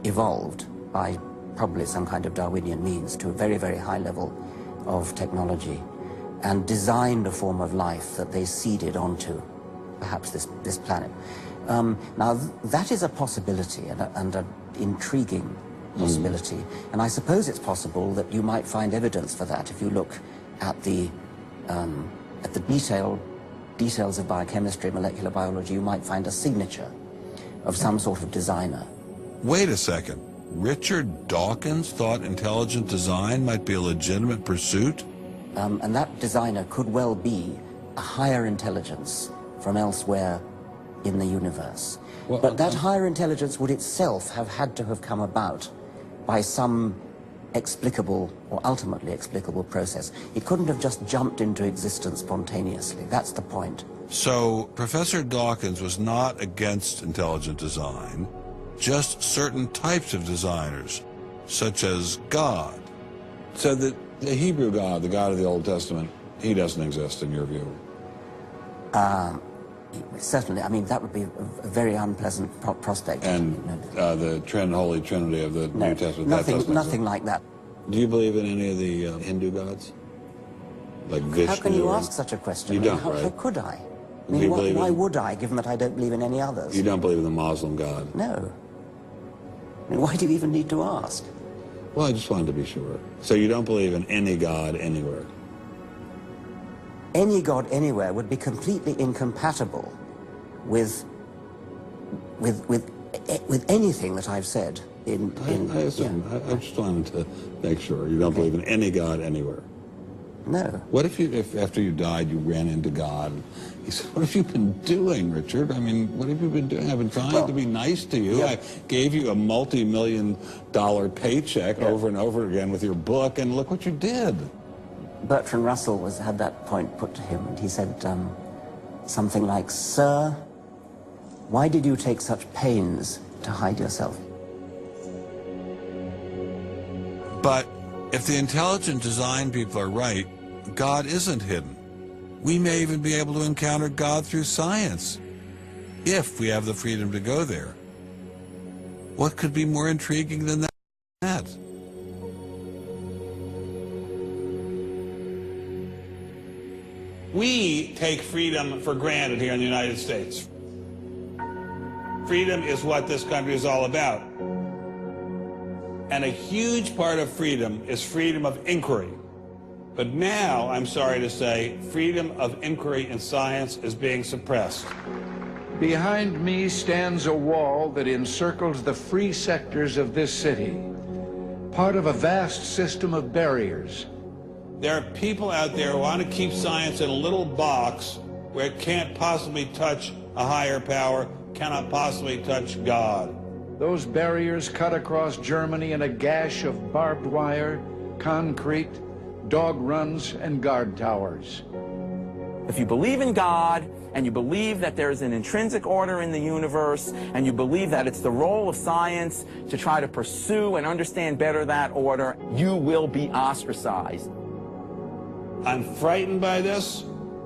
Speaker 19: evolved by probably some kind of Darwinian means to a very, very high level of technology and designed a form of life that they seeded onto, perhaps this planet. Now, that is a possibility and an intriguing possibility. And I suppose it's possible that you might find evidence for that if you look at the details of biochemistry, molecular biology. You might find a signature of some sort of designer.
Speaker 9: Wait a second. Richard Dawkins thought intelligent design might be a legitimate pursuit?
Speaker 19: And that designer could well be a higher intelligence from elsewhere in the universe. Well, but that higher intelligence would itself have had to have come about by some explicable or ultimately explicable process. It couldn't have just jumped into existence spontaneously. That's the point.
Speaker 9: So Professor Dawkins was not against intelligent design, just certain types of designers, such as God. So the Hebrew God, the God of the Old Testament, he doesn't exist in your view?
Speaker 19: Certainly. I mean, that would be a very unpleasant prospect.
Speaker 9: And the Holy Trinity of the New Testament?
Speaker 19: Nothing like that.
Speaker 9: Do you believe in any of the Hindu gods? Like Vishnu?
Speaker 19: How can you ask such a question?
Speaker 9: You don't,
Speaker 19: how,
Speaker 9: right?
Speaker 19: How could I? I mean, why would I, given that I don't believe in any others?
Speaker 9: You don't believe in the Muslim God?
Speaker 19: No. I mean, why do you even need to ask?
Speaker 9: Well, I just wanted to be sure. So you don't believe in any God anywhere?
Speaker 19: Any God anywhere would be completely incompatible with anything that I've said.
Speaker 9: I assume. Yeah. I just wanted to make sure. You don't believe in any God anywhere?
Speaker 19: No.
Speaker 9: What if after you died you ran into God? He said, what have you been doing, Richard? I mean, what have you been doing? I've been trying to be nice to you. Yeah. I gave you a multi-million-dollar paycheck over and over again with your book, and look what you did.
Speaker 19: Bertrand Russell had that point put to him, and he said something like, "Sir, why did you take such pains to hide yourself?"
Speaker 9: But if the intelligent design people are right, God isn't hidden. We may even be able to encounter God through science, if we have the freedom to go there. What could be more intriguing than that? We take freedom for granted here in the United States. Freedom is what this country is all about. And a huge part of freedom is freedom of inquiry. But now, I'm sorry to say, freedom of inquiry in science is being suppressed.
Speaker 2: Behind me stands a wall that encircles the free sectors of this city, part of a vast system of barriers.
Speaker 9: There are people out there who want to keep science in a little box where it can't possibly touch a higher power, cannot possibly touch God.
Speaker 2: Those barriers cut across Germany in a gash of barbed wire, concrete, dog runs, and guard towers.
Speaker 17: If you believe in God, and you believe that there's an intrinsic order in the universe, and you believe that it's the role of science to try to pursue and understand better that order, you will be ostracized.
Speaker 9: I'm frightened by this,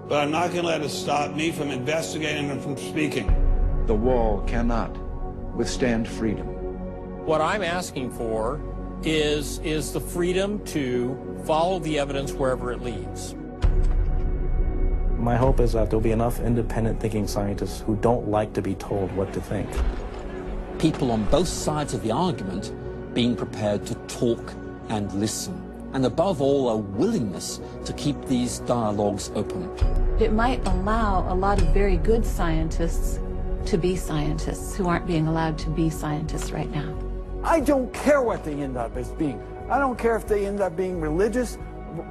Speaker 9: but I'm not going to let it stop me from investigating and from speaking.
Speaker 2: The wall cannot withstand freedom.
Speaker 5: What I'm asking for is the freedom to follow the evidence wherever it leads.
Speaker 29: My hope is that there'll be enough independent thinking scientists who don't like to be told what to think.
Speaker 3: People on both sides of the argument being prepared to talk and listen. And above all, a willingness to keep these dialogues open.
Speaker 25: It might allow a lot of very good scientists to be scientists who aren't being allowed to be scientists right now.
Speaker 24: I don't care what they end up as being. I don't care if they end up being religious,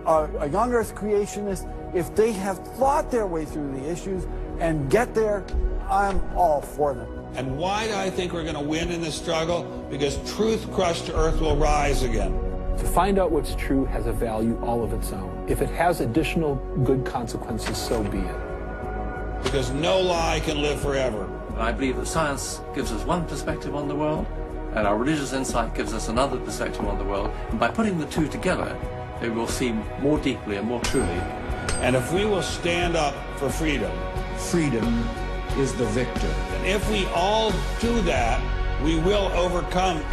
Speaker 24: a young earth creationist. If they have thought their way through the issues and get there, I'm all for them.
Speaker 9: And why do I think we're going to win in this struggle? Because truth crushed to earth will rise again.
Speaker 1: To find out what's true has a value all of its own. If it has additional good consequences, so be it.
Speaker 9: Because no lie can live forever.
Speaker 4: I believe that science gives us one perspective on the world, and our religious insight gives us another perspective on the world. And by putting the two together, they will see more deeply and more truly.
Speaker 9: And if we will stand up for freedom,
Speaker 2: freedom is the victor.
Speaker 9: And if we all do that, we will overcome.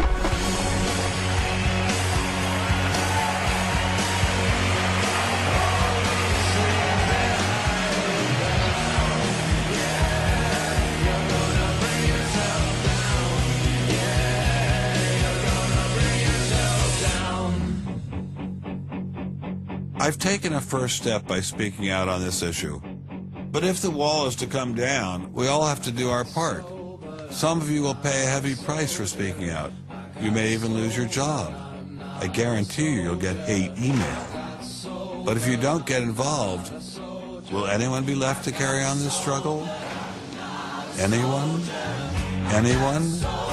Speaker 9: I've taken a first step by speaking out on this issue. But if the wall is to come down, we all have to do our part. Some of you will pay a heavy price for speaking out. You may even lose your job. I guarantee you'll get hate email. But if you don't get involved, will anyone be left to carry on this struggle? Anyone? Anyone?